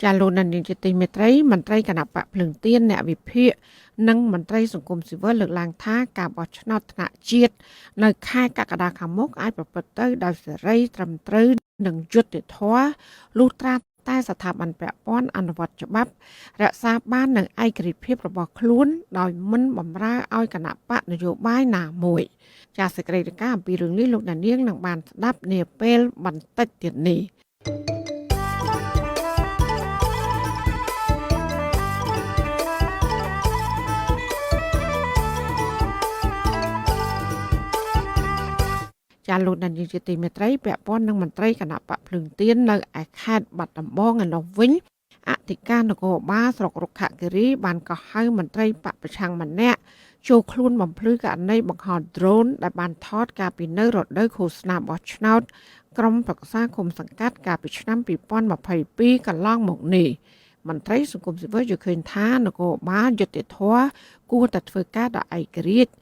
ចាលោកនាយកជាទីមេត្រីមន្ត្រីគណៈបកភ្លឹងទៀនអ្នកវិភាគនិងមន្ត្រីសង្គមស៊ីវិលលើកឡើងថាការបោះឆ្នោតថ្នាក់ជាតិនៅខែកក្កដាខាងមុខអាចប្រព្រឹត្តទៅដោយសេរីត្រឹមត្រូវនិងយុត្តិធម៌លុះត្រាតែស្ថាប័នពាក់ព័ន្ធអនុវត្តច្បាប់រក្សាបាននូវឯករាជ្យភាពរបស់ខ្លួនដោយមិនបំរើឲ្យគណៈបកនយោបាយណាមួយចាសសេចក្តីរាយការណ៍អំពីរឿងនេះលោកដានៀងនឹងបានស្ដាប់នាពេលបន្តិចទៀតនេះចាលោកដានៀងជាទីមេត្រីពាក់ព័ន្ធនឹងមន្ត្រីគណៈបកភ្លើងទៀននៅឯខេត្តបាត់ដំបងឯនោះវិញអធិការនគរបាលស្រុករុក្ខគិរីបានកោះហៅមន្ត្រីបកប្រឆាំងម្នាក់ចូលខ្លួនបំភ្លឺករណីបង្ហោះដ្រូនដែលបានថតកាលពីនៅរដូវឃោសនាបោះឆ្នោតក្រុមប្រឹក្សាគុំសង្កាត់កាលពីឆ្នាំ2022កន្លងមកនេះមន្ត្រីសង្គមស៊ីវិលយល់ឃើញថានគរបាលយុត្តិធម៌គួរតែធ្វើការដោយឯករាជ្យ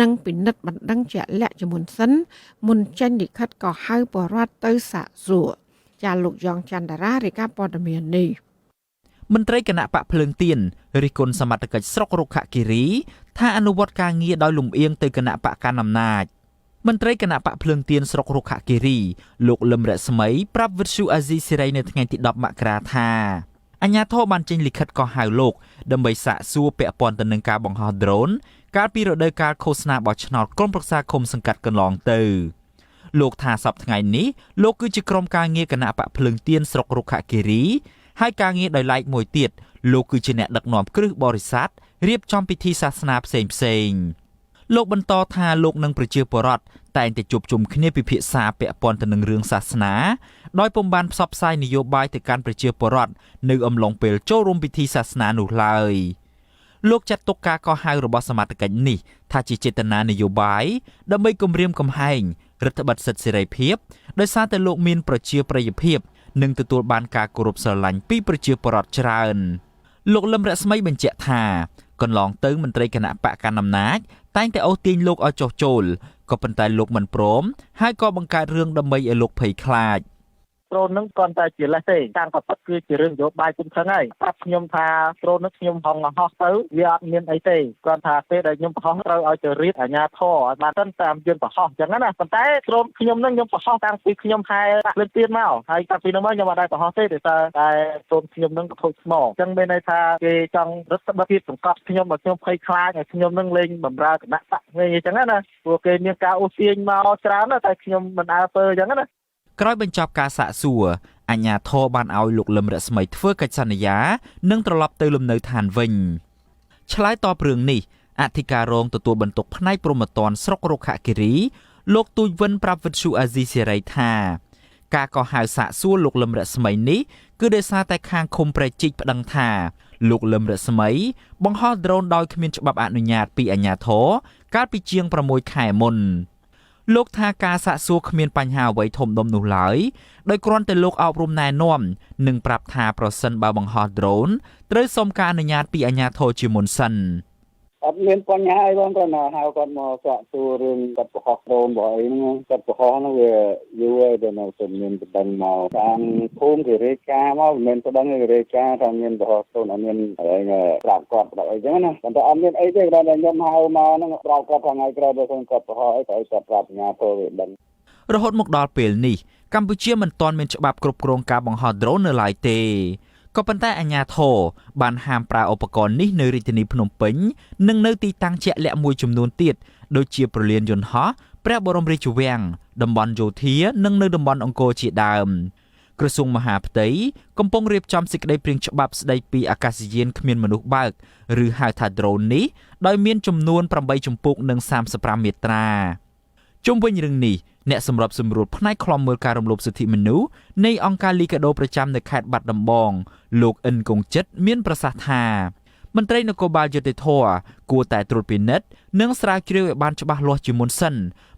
និងពិនិត្យបណ្ដឹងជាក់លាក់ជាមុនសិនមុនចេញលិខិតក៏ហៅបរិវត្តទៅសាកសួរចាលោកយ៉ងច័ន្ទរារាយការណ៍ព័ត៌មាននេះមន្ត្រីគណៈបកភ្លើងទៀនរិះគន់សមត្ថកិច្ចស្រុករុក្ខគិរីថាអនុវត្តការងារដោយលំអៀងទៅគណៈបកកណ្ដាលអំណាចមន្ត្រីគណៈបកភ្លើងទៀនស្រុករុក្ខគិរីលោកលឹមរស្មីប្រាប់វិទ្យុអាស៊ីសេរីនៅថ្ងៃទី10មករាថាអាជ្ញាធរបានចេញលិខិតកោះហៅលោកដើម្បីសាកសួរពាក់ព័ន្ធទៅនឹងការបង្ហោះដ្រូនកាលពីរដូវកាលឃោសនាបោះឆ្នោតក្រុមប្រឹក្សាឃុំសង្កាត់កន្លងទៅលោកថាសប្តាហ៍ថ្ងៃនេះលោកគឺជាក្រុមការងារគណៈបកភ្លើងទៀនស្រុករុក្ខគិរីហើយការងារដោយឡែកមួយទៀតលោកគឺជាអ្នកដឹកនាំគ្រឹះបរិស័ទរៀបចំពិធីសាសនាផ្សេងលោកបន្តថាលោកនិងប្រជាពលរដ្ឋតែងតែជួបជុំគ្នាពិភាក្សាពាក់ព័ន្ធទៅនឹងរឿងសាសនាដោយពុំបានផ្សព្វផ្សាយនយោបាយទៅកាន់ប្រជាពលរដ្ឋនៅអំឡុងពេលចូលរួមពិធីសាសនានោះឡើយលោកចាត់ទុកការកោះហៅរបស់សមាជិកនេះថាជាចេតនានយោបាយដើម្បីគំរាមកំហែងរដ្ឋបិទសិទ្ធិសេរីភាពដោយសារតែលោកមានប្រជាប្រិយភាពនិងទទួលបានការគោរពស្រឡាញ់ពីប្រជាពលរដ្ឋច្រើនលោកលឹមរស្មីបញ្ជាក់ថាកន្លងទៅមន្ត្រីគណៈបកកណ្ដាលអំណាចតែងតែអូសទាញលោកឲ្យចុះចូលក៏ប៉ុន្តែលោកមិនព្រមហើយក៏បង្កើតរឿងដើម្បីឲ្យលោកភ័យខ្លាចដ្រូននឹងគាត់តែជាលេសទេតាមក៏ពិតគឺជារឿងនយោបាយគុំខឹងហើយប្រាប់ខ្ញុំថាដ្រូននឹងខ្ញុំហងហោះទៅវាអត់មានអីទេគាត់ថាពេលដែលខ្ញុំប្រហោះត្រូវឲ្យទៅរៀបអាជ្ញាធរឲ្យបានតាមយន្តប្រហោះអញ្ចឹងណាប៉ុន្តែដ្រូនខ្ញុំនឹងខ្ញុំប្រហោះតាំងពីខ្ញុំខែលឿនទៀតមកហើយតាំងពីនោះមកខ្ញុំអត់ដែរប្រហោះទេដោយសារតែដ្រូនខ្ញុំនឹងខូចស្មោអញ្ចឹងមានន័យថាគេចង់រឹតបន្តឹងសង្កត់ខ្ញុំឲ្យខ្ញុំភ័យខ្លាចឲ្យខ្ញុំនឹងលេងបំរើគណៈបកវិញអញ្ចឹងណាព្រោះគេមានការអូសទាញមកច្រើនតែខ្ញុំមិនអើពើអញ្ចឹងណាក្រោយបញ្ចប់ការសាកសួរអាជ្ញាធរបានឲ្យលោកលឹមរស្មីធ្វើកិច្ចសន្យានិងត្រឡប់ទៅលំនៅឋានវិញឆ្លើយតបរឿងនេះអធិការរងទទួលបន្ទុកផ្នែកព្រហ្មទណ្ឌស្រុករុក្ខគិរីលោកទូចវិនប្រាប់វិទ្យុអាស៊ីសេរីថាការកោះហៅសាកសួរលោកលឹមរស្មីនេះគឺដោយសារតែខាងឃុំព្រែកជីកប្តឹងថាលោកលឹមរស្មីបង្ហោះដ្រូនដោយគ្មានច្បាប់អនុញ្ញាតពីអាជ្ញាធរកាលពីជាង6ខែមុនលោកថាការសាកសួរគ្មានបញ្ហាអ្វីធំដុំនោះឡើយដោយគ្រាន់តែលោកអប់រំណែនាំនិងប្រាប់ថាប្រសិនបើបង្ហោះដ្រូនត្រូវសុំការអនុញ្ញាតពីអាជ្ញាធរជាមុនសិនអត់មានបញ្ហាអីបងគាត់មកហៅគាត់មកសាកសួររឿងគាត់ប្រហោះដ្រូនរបស់អីហ្នឹងគាត់ប្រហោះហ្នឹងវាយូរហើយដល់នៅតែមានបណ្ដឹងមកតាមភូមិគេរាយការណ៍មកមិនមែនបណ្ដឹងគេរាយការណ៍ថាមានប្រហោះដ្រូនអត់មានអីប្រាប់គាត់ប្រាប់អីចឹងណាប៉ុន្តែអត់មានអីទេគាត់តែខ្ញុំហៅមកហ្នឹងប្រាប់គាត់ថ្ងៃក្រោយបើគាត់ប្រហោះអីទៅឲ្យគាត់ប្រាប់អាជ្ញាធរវាដឹងរហូតមកដល់ពេលនេះកម្ពុជាមិនទាន់មានច្បាប់គ្រប់គ្រងការបង្ហោះដ្រូននៅឡើយទេក៏ប៉ុន្តែអាជ្ញាធរបានហាមប្រើឧបករណ៍នេះនៅរាជធានីភ្នំពេញនិងនៅទីតាំងជាក់លាក់មួយចំនួនទៀតដូចជាប្រលានយន្តហោះព្រះបរមរាជវាំងតំបន់យោធានិងនៅតំបន់អង្គរជាដើមក្រសួងមហាផ្ទៃកំពុងរៀបចំសេចក្តីព្រាងច្បាប់ស្តីពីអាកាសយានគ្មានមនុស្សបើកឬហៅថា drone នេះដោយមានចំនួន8ជំពូកនិង35មាត្រាជុំវិញរឿងនេះអ្នកសម្របសម្រួលផ្នែកឃ្លាំមើលការរំលោភសិទ្ធិមនុស្សនៃអង្គការលីកាដូប្រចាំនៅខេត្តបាត់ដំបងលោកអិនគង្ជិតមានប្រសាសន៍ថាមន្ត្រីនគរបាលយុតិធធគួរតែត្រួតពិនិត្យនិងស្រាវជ្រាវឲ្យបានច្បាស់លាស់ជាមុនសិន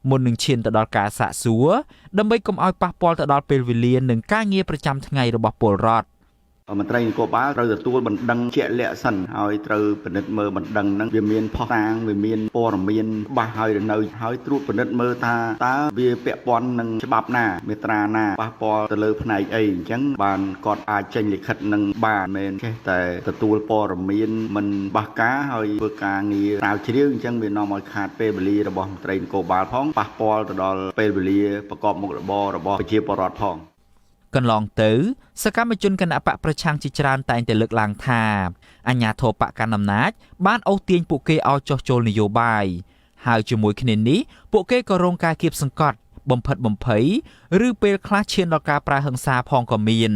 មុននឹងឈានទៅដល់ការសាកសួរដើម្បីកុំឲ្យប៉ះពាល់ទៅដល់ពេលវេលានិងការងារប្រចាំថ្ងៃរបស់ពលរដ្ឋ មន្ត្រីនគរបាលត្រូវទទួលបណ្ដឹងជាក់លាក់សិនហើយត្រូវពិនិត្យមើលបណ្ដឹងហ្នឹងវាមានផុសតាងវាមានព័ត៌មានច្បាស់ហើយនៅហើយត្រួតពិនិត្យមើលថាតើវាពាក់ព័ន្ធនឹងច្បាប់ណាមាត្រាណាប៉ះពាល់ទៅលើផ្នែកអីអញ្ចឹងបានគាត់អាចចេញលិខិតនឹងបានមិនចេះតែទទួលព័ត៌មានមិនបះការហើយធ្វើការងារស្រាវជ្រាវអញ្ចឹងវានាំឲ្យខាតពេលវេលារបស់មន្ត្រីនគរបាលផងប៉ះពាល់ទៅដល់ពេលវេលាប្រកបមុខរបររបស់ប្រជាពលរដ្ឋផងកន្លងទៅសកម្មជនគណបកប្រឆាំងជាច្រើនតែងតែលើកឡើងថាអាជ្ញាធរបកកណ្ដាលអំណាចបានអូសទាញពួកគេឲ្យចោះចូលនយោបាយហើយជាមួយគ្នានេះពួកគេក៏រងការគៀបសង្កត់បំផិតបំភ័យឬពេលខ្លះឈានដល់ការប្រើហិង្សាផងក៏មាន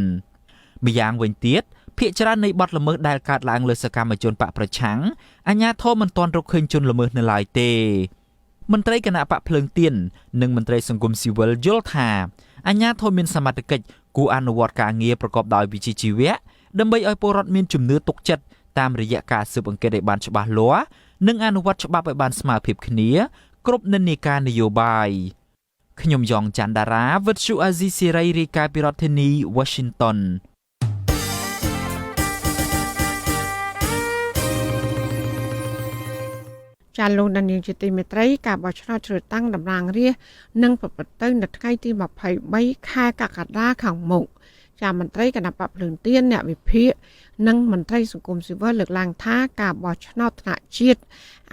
ម្យ៉ាងវិញទៀតភាគច្រើននៃបទល្មើសដែលកើតឡើងលើសកម្មជនបកប្រឆាំងអាជ្ញាធរមិនទាន់រកឃើញជនល្មើសនៅឡើយទេមន្ត្រីគណៈបកភ្លើងទៀននិងមន្ត្រីសង្គមស៊ីវិលយល់ថាអាជ្ញាធរមានសមត្ថកិច្ចគួរអនុវត្តការងារប្រកបដោយវិជ្ជាជីវៈដើម្បីឲ្យពលរដ្ឋមានជំនឿទុកចិត្តតាមរយៈការស៊ើបអង្កេតឲ្យបានច្បាស់លាស់និងអនុវត្តច្បាប់ឲ្យបានស្មើភាពគ្នាគ្រប់និន្នាការនយោបាយខ្ញុំយ៉ងច័ន្ទដារាវិទ្យុអាស៊ីសេរីរាយការណ៍ពីរដ្ឋធានី Washingtonចាលោកដានៀងជាទីមេត្រីការបោះឆ្នោតជ្រើសតាំងតំណាងរាស្ត្រនឹងប្រព្រឹត្តទៅនៅថ្ងៃទី23ខែកក្កដាខាងមុខចាមន្ត្រីគណៈបកភ្លើងទៀនអ្នកវិភាគនិងមន្ត្រីសង្គមស៊ីវិលលើកឡើងថាការបោះឆ្នោតថ្នាក់ជាតិ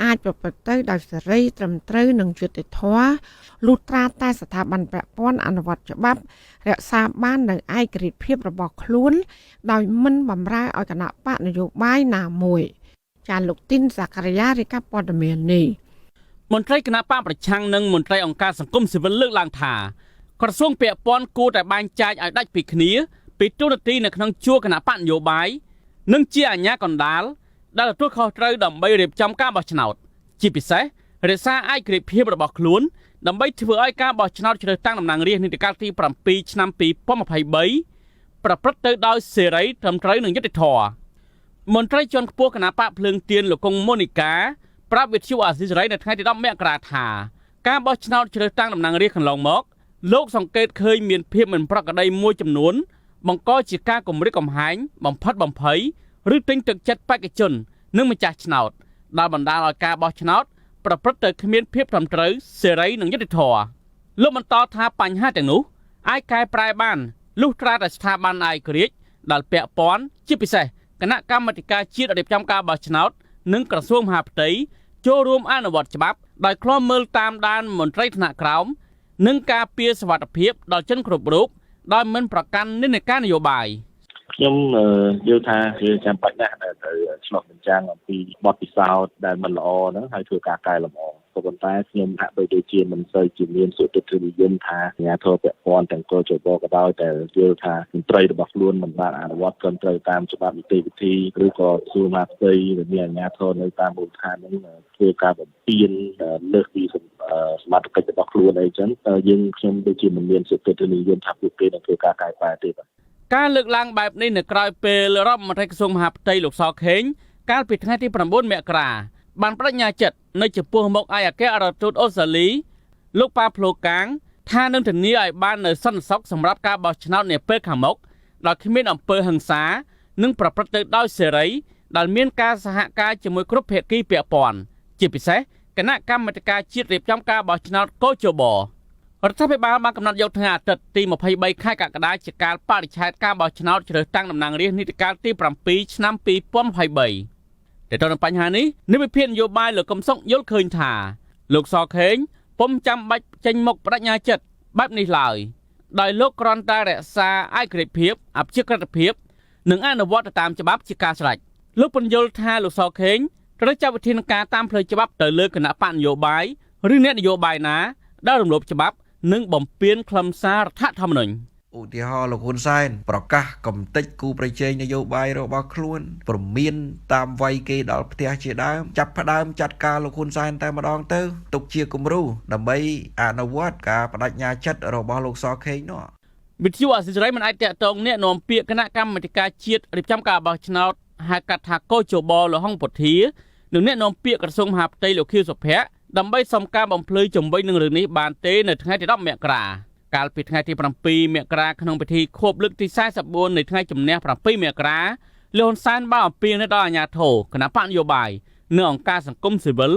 អាចប្រព្រឹត្តទៅដោយសេរីត្រឹមត្រូវនិងយុត្តិធម៌លុះត្រាតែស្ថាប័នពាក់ព័ន្ធអនុវត្តច្បាប់រក្សាបាននូវឯករាជ្យភាពរបស់ខ្លួនដោយមិនបម្រើឲ្យគណៈបកនយោបាយណាមួយចាលោកទីនសាករាយារាយការណ៍ព័ត៌មាននេះមន្ត្រីគណៈបកប្រឆាំងនិងមន្ត្រីអង្គការសង្គមស៊ីវិលលើកឡើងថាក្រសួងពាក់ព័ន្ធគួរតែបែងចែកឲ្យដាច់ពីគ្នាពីទូរនទីនៅក្នុងជួរគណៈបកនយោបាយនិងជាអាជ្ញាកណ្ដាលដែលទទួលខុសត្រូវដើម្បីរៀបចំការបោះឆ្នោតជាពិសេសរក្សាឯករាជ្យភាពរបស់ខ្លួនដើម្បីធ្វើឲ្យការបោះឆ្នោតជ្រើសតាំងតំណាងរាស្ត្រនីតិកាលទី7ឆ្នាំ2023ប្រព្រឹត្តទៅដោយសេរីត្រឹមត្រូវនិងយុត្តិធម៌មន្ត្រីជាន់ខ្ពស់គណៈបកភ្លើងទៀនលោកកុងម៉ូនីកាប្រាប់វិទ្យុអាស៊ីសេរីនៅថ្ងៃទី10មករាថាការបោះឆ្នោតជ្រើសតាំងតំណាងរាស្ត្រកន្លងមកលោកសង្កេតឃើញមានភាពមិនប្រក្រតីមួយចំនួនបង្កជាការគំរាមកំហែងបំផិតបំភ័យឬទិញទឹកចិត្តបេក្ខជននិងម្ចាស់ឆ្នោតដែលបណ្ដាលឲ្យការបោះឆ្នោតប្រព្រឹត្តទៅគ្មានភាពត្រឹមត្រូវសេរីនិងយុត្តិធម៌លោកបន្តថាបញ្ហាទាំងនោះអាចកែប្រែបានលុះត្រាតែស្ថាប័នឯករាជ្យដែលពាក់ព័ន្ធជាពិសេសគណៈកម្មាធិការជាតិរៀបចំការបោះឆ្នោតនិងក្រសួងមហាផ្ទៃចូលរួមអនុវត្តច្បាប់ដោយឃ្លាំមើលតាមដានមន្ត្រីថ្នាក់ក្រោមនិងការពារសុវត្ថិភាពដល់ជនគ្រប់រូបដោយមិនប្រកាន់និន្នាការនយោបាយខ្ញុំយល់ថាជាចាំបាច់ណាស់ដែលត្រូវឆ្លុះបញ្ចាំងអំពីបទពិសោធន៍ដែលមិនល្អហ្នឹងហើយធ្វើការកែលម្អក៏ប៉ុន្តែខ្ញុំហាក់បីដូចជាមិនសូវជាមានសុទ្ធិនិយមថាអាជ្ញាធរពាក់ព័ន្ធទាំងកោជបក៏ដោយតែយល់ថាមន្ត្រីរបស់ខ្លួនមិនបានអនុវត្តត្រឹមត្រូវតាមច្បាប់នីតិវិធីឬក៏សួរមកផ្ទៃដែលមានអាជ្ញាធរនៅតាមមូលដ្ឋានហ្នឹងធ្វើការបំពានលើសពីសមត្ថកិច្ចរបស់ខ្លួនអីចឹងយើងខ្ញុំដូចជាមិនមានសុទ្ធិនិយមថាពួកគេនឹងធ្វើការកែប្រែទេបាទការលើកឡើងបែបនេះនៅក្រៅពេលរដ្ឋមន្ត្រីក្រសួងមហាផ្ទៃលោកសខេងកាលពីថ្ងៃទី9មករាបានបដិញ្ញាចិត្តនៅចំពោះមុខឯកអគ្គរដ្ឋទូតអូស្ត្រាលីលោកប៉ាប្លូកាងថានឹងធានាឲ្យបាននូវសន្តិសុខសម្រាប់ការបោះឆ្នោតនាពេលខាងមុខដោយគ្មានអំពើហិង្សានិងប្រព្រឹត្តទៅដោយសេរីដែលមានការសហការជាមួយគ្រប់ភាគីពាក់ព័ន្ធជាពិសេសគណៈកម្មាធិការជាតិរៀបចំការបោះឆ្នោតកោជបរដ្ឋាភិបាលបានកំណត់យកថ្ងៃអាទិត្យទី23ខែកក្កដាជាកាលបរិច្ឆេទការបោះឆ្នោតជ្រើសតាំងតំណាងរាស្ត្រនីតិកាលទី7ឆ្នាំ2023តែទៅនឹងបញ្ហានេះនិវិភាននយោបាយលោកកឹមសុខយល់ឃើញថាលោកសខេងពុំចាំបាច់ចេញមុខបដិញ្ញាចិត្តបែបនេះឡើយដោយលោកគ្រាន់តែរក្សាឯករាជ្យភាពអព្យាក្រឹតភាពនិងអនុវត្តទៅតាមច្បាប់ជាការស្រេចលោកពន្យល់ថាលោកសខេងត្រូវចាត់វិធានការតាមផ្លូវច្បាប់ទៅលើគណៈបកនយោបាយឬអ្នកនយោបាយណាដែលរំលោភច្បាប់និងបំពានខ្លឹមសាររដ្ឋធម្មនុញ្ញឧទាហរណ៍លោកហ៊ុនសែនប្រកាសកំទេចគូប្រជែងនយោបាយរបស់ខ្លួនព្រមានតាមវាយគេដល់ផ្ទះជាដើមចាប់ផ្ដើមចាត់ការលោកហ៊ុនសែនតែម្ដងទៅទុកជាគំរូដើម្បីអនុវត្តការបដិញ្ញាចិត្តរបស់លោកសខេងនោះវិទ្យុអាស៊ីសេរីមិនអាចតាក់ទងអ្នកនាំពាក្យគណៈកម្មាធិការជាតិរៀបចំការបោះឆ្នោតហៅកាត់ថាកោជបលោកហុងពុធានិងអ្នកនាំពាក្យក្រសួងមហាផ្ទៃលោកខៀវសុភ័ក្រដើម្បីសុំការបំភ្លឺជំវិញនឹងរឿងនេះបានទេនៅថ្ងៃទី10មករាក កាលពីថ្ងៃទី7មករាក្នុងពិធីខួបលើកទី44នៃថ្ងៃជំនះ7មករាលោកហ៊ុនសែនបានអំពាវនាវដល់អាជ្ញាធរគណៈបកនយោបាយនិងអង្គការសង្គមស៊ីវិល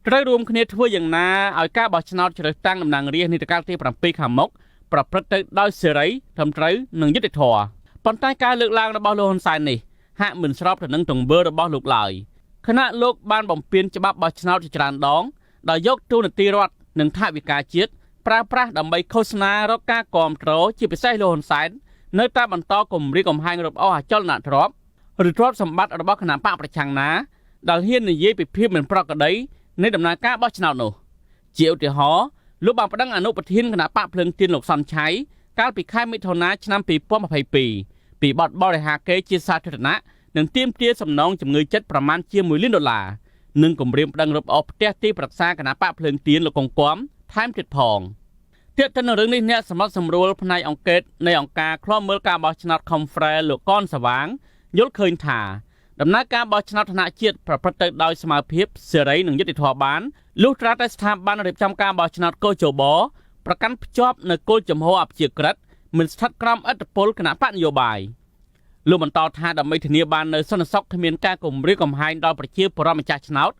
ត្រូវរួមគ្នាធ្វើយ៉ាងណាឲ្យការបោះឆ្នោតជ្រើសតាំងតំណាងរាស្ត្រនីតិកាលទី7ខាងមុខប្រព្រឹត្តទៅដោយសេរីត្រឹមត្រូវនិងយុត្តិធម៌ប៉ុន្តែការលើកឡើងរបស់លោកហ៊ុនសែននេះហាក់មិនស្របទៅនឹងទង្វើរបស់លោកឡើយខណៈលោកបានបំពានច្បាប់បោះឆ្នោតជាច្រើនដងដោយយកទូនាទីរដ្ឋនិងថវិកាជាតិប្រើប្រាស់ដើម្បីឃោសនារកការគាំទ្រជាពិសេសលោកហ៊ុនសែននៅតែបន្តគំរាមកំហែងរំអស់អចលនទ្រព្យឬទ្រព្យសម្បត្តិរបស់គណៈបកប្រឆាំងណាដែលហ៊ាននិយាយពីភាពមិនប្រក្រតីនៃដំណើរការបោះឆ្នោតនោះជាឧទាហរណ៍លោកបានប្តឹងអនុប្រធានគណៈបកភ្លើងទៀនលោកសំឆៃកាលពីខែមិថុនាឆ្នាំ2022ពីបទបរិហាកេរ្តិ៍ជាសាធារណៈនិងទាមទារសំណងជំងឺចិត្តប្រមាណជា$1 លាននិងគម្រាមប្តឹងរំអស់ផ្ទះទីប្រឹក្សាគណៈបកភ្លើងទៀនលោកកុងគំថែមទៀតផងទាក់ទិននឹងរឿងនេះអ្នកសម្របសម្រួលផ្នែកអង្គការនៃអង្គការឃ្លាំមើលការបោះឆ្នោត Confrere លោកកនសវាងយល់ឃើញថាដំណើរការបោះឆ្នោតថ្នាក់ជាតិប្រព្រឹត្តទៅដោយស្មារតីសេរីនិងយុត្តិធម៌បានលុះត្រាតែស្ថាប័នរៀបចំការបោះឆ្នោតកោជបប្រកាន់ភ្ជាប់នៅគោលជំហរអព្យាក្រឹតមិនស្ថិតក្រោមឥទ្ធិពលគណៈបកនយោបាយលោកបន្តថាដើម្បីធានាបាននៅសន្តិសុខគ្មានការគំរាមកំហែងដល់ប្រជាពលរដ្ឋម្ចាស់ឆ្នោត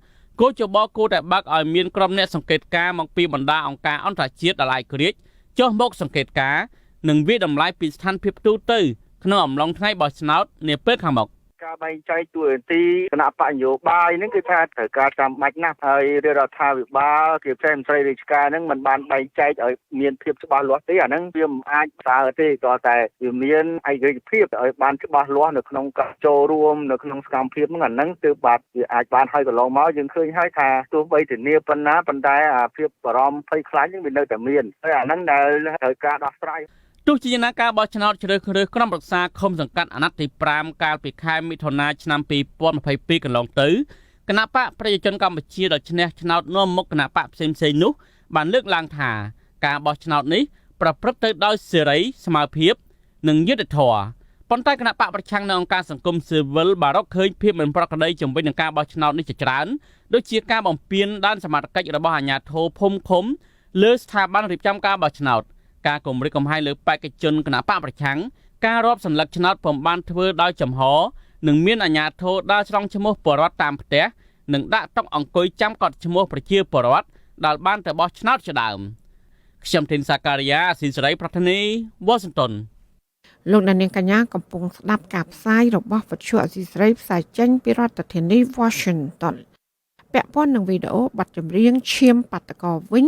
គោជបគួរតែបើកឲ្យមានក្រុមអ្នកសង្កេតការណ៍មកពីបណ្ដាអង្គការអន្តរជាតិដែលឯករាជ្យចុះមកសង្កេតការណ៍និងវិតម្លៃពីស្ថានភាពទូទៅក្នុងអំឡុងថ្ងៃបោះឆ្នោតនាពេលខាងមុខការបែងចែកតួនាទីគណៈបកនយោបាយហ្នឹងគឺថាត្រូវការចាំបាច់ណាស់ហើយរដ្ឋាភិបាលជាផ្សេងមន្ត្រីរាជការហ្នឹងមិនបានបែងចែកឲ្យមានភាពច្បាស់លាស់ទេអាហ្នឹងវាមិនអាចសើទេគ្រាន់តែវាមានឯករាជ្យភាពឲ្យបានច្បាស់លាស់នៅក្នុងការចូលរួមនៅក្នុងសកម្មភាពហ្នឹងអាហ្នឹងទើបបាទវាអាចបានឲ្យកន្លងមកយើងឃើញហើយថាទោះបីធានាប៉ុណ្ណាប៉ុន្តែអាភាពបារម្ភភ័យខ្លាចហ្នឹងវានៅតែមានហើយអាហ្នឹងដែលត្រូវការដោះស្រាយទោះជាយ៉ាងណាការបោះឆ្នោតជ្រើសរើសក្រុមប្រឹក្សាឃុំសង្កាត់អាណត្តិទី5កាលពីខែមិថុនាឆ្នាំ2022កន្លងទៅគណៈបកប្រជាជនកម្ពុជាដ៏ឈ្នះឆ្នោតនាំមុខគណៈបកផ្សេងៗនោះបានលើកឡើងថាការបោះឆ្នោតនេះប្រព្រឹត្តទៅដោយសេរីស្មើភាពនិងយុត្តិធម៌ប៉ុន្តែគណៈបកប្រឆាំងនៅអង្គការសង្គមស៊ីវិលបានរកឃើញភាពមិនប្រក្រតីជំវិញនឹងការបោះឆ្នោតនេះជាច្រើនដូចជាការបំពានដានសមត្ថកិច្ចរបស់អាជ្ញាធរភូមិឃុំលើស្ថាប័នរៀបចំការបោះឆ្នោតការគម្រិតកំហែងលើបេក្ខជនគណៈបកប្រឆាំងការរាប់សัญลักษณ์ឆ្នោតពុំបានធ្វើដោយចំហនិងមានអាជ្ញាធរដើរច្រងឈ្មោះបរដ្ឋតាមផ្ទះនិងដាក់តុអង្គុយចាំកត់ឈ្មោះប្រជាពលរដ្ឋដែលបានទៅបោះឆ្នោតជាដើមខ្ញុំធីនសាការីយ៉ាអស៊ីសេរីប្រធានីវ៉ាស៊ីនតោនលោកនាងកញ្ញាកំពុងស្ដាប់ការផ្សាយរបស់វិទ្យុអស៊ីសេរីផ្សាយចេញពីរដ្ឋធានី Washington ពាក់ព័ន្ធនឹងវីដេអូបទចម្រៀងឈាមបាតកោវិញ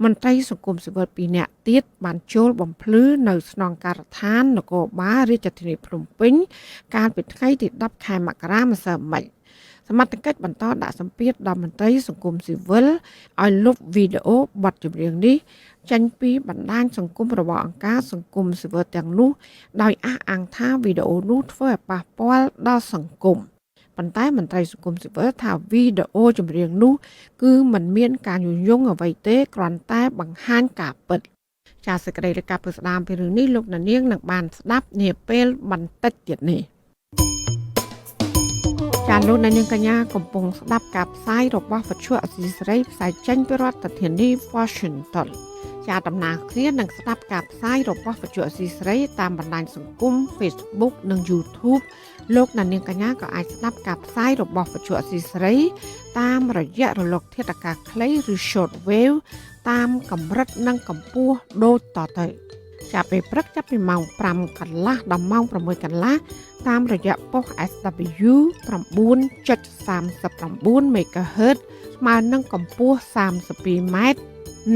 មន្ត្រីសង្គមស៊ីវិល2នាក់ទៀតបានចូលបំភ្លឺនៅស្នងការដ្ឋាននគរបាលរាជធានីភ្នំពេញកាលពីថ្ងៃទី10ខែមករាម្សិលមិញសមត្ថកិច្ចបន្តដាក់សម្ពាធដល់មន្ត្រីសង្គមស៊ីវិលឲ្យលុបវីដេអូបទចម្រៀងនេះចេញពីបណ្ដាញសង្គមរបស់អង្គការសង្គមស៊ីវិលទាំងនោះដោយអះអាងថាវីដេអូនោះធ្វើឲ្យប៉ះពាល់ដល់សង្គមប៉ុន្តែមន្ត្រីសង្គមស៊ីវិលថាវីដេអូចម្រៀងនោះគឺមិនមានការញុះញង់អ្វីទេគ្រាន់តែបង្ហាញការពិតចាសសេចក្តីរាយការណ៍ពីស្ដាមពីរឿងនេះលោកនាងនឹងបានស្ដាប់នាពេលបន្តិចទៀតនេះចាសលោកនាងកញ្ញាកំពុងស្ដាប់ការផ្សាយរបស់វិទ្យុអសីសេរីផ្សាយចេញពីរដ្ឋធានី Washington ជាដំណើរគ្នានឹងស្ដាប់ការផ្សាយរបស់វិទ្យុអសីសេរីតាមបណ្ដាញសង្គម Facebook និង YouTube លោកនាងកញ្ញាក៏អាចស្ដាប់ការផ្សាយរបស់វិទ្យុអសីសេរីតាមរយៈរលកធាតុអាកាសខ្លីឬ Short Wave តាមកម្រិតនិងកម្ពស់ដូចតទៅចាប់ពីព្រឹកចាប់ពីម៉ោង 5 កន្លះដល់ម៉ោង 6 កន្លះតាមរយៈប៉ុស SW 9.39 MHz ស្មើនឹងកម្ពស់ 32 ម៉ែត្រ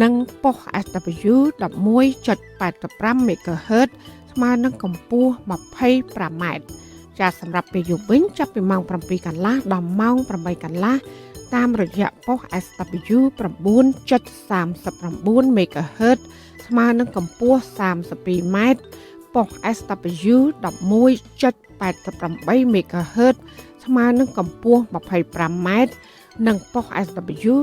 និងប៉ុស SW 11.85 MHz ស្មើនឹងកម្ពស់ 25 ម៉ែត្រចាសសម្រាប់ពេលយប់វិញចាប់ពីម៉ោង 7 កន្លះដល់ម៉ោង 8 កន្លះតាមរយៈប៉ុស SW 9.39 MHz ស្មើនឹងកម្ពស់ 32 ម៉ែត្រប៉ុស SW 11.88 MHz ស្មើនឹងកម្ពស់ 25 ម៉ែត្រនិងប៉ុស SW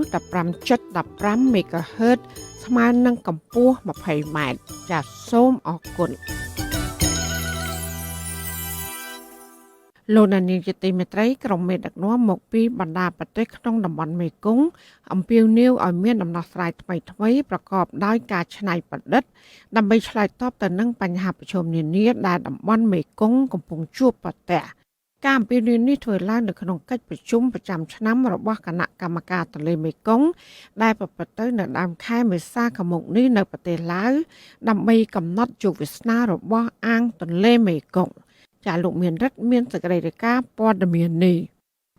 15.15 MHz ស្មើនឹងកម្ពស់20ម៉ែត្រចាសសូមអរគុណ លោកនានីជាទីមេត្រីក្រុមមេដឹកនាំមកពីបណ្ដាប្រទេសក្នុងតំបន់មេគង្គអំពាវនាវឲ្យមានដំណោះស្រាយថ្មីៗប្រកបដោយការច្នៃប្រឌិតដើម្បីឆ្លើយតបទៅនឹងបញ្ហាប្រឈមនានាដែលតំបន់មេគង្គកំពុងជួបប្រទះការអំពាវនាវនេះធ្វើឡើងនៅក្នុងកិច្ចប្រជុំប្រចាំឆ្នាំរបស់គណៈកម្មការទន្លេមេគង្គដែលប្រព្រឹត្តទៅនៅដើមខែមេសាខាងមុខនេះនៅប្រទេសឡាវដើម្បីកំណត់ជោគវាសនារបស់អាងទន្លេមេគង្គចាលោកមានរិទ្ធមានសេចក្តីរាយការណ៍ព័ត៌មាននេះ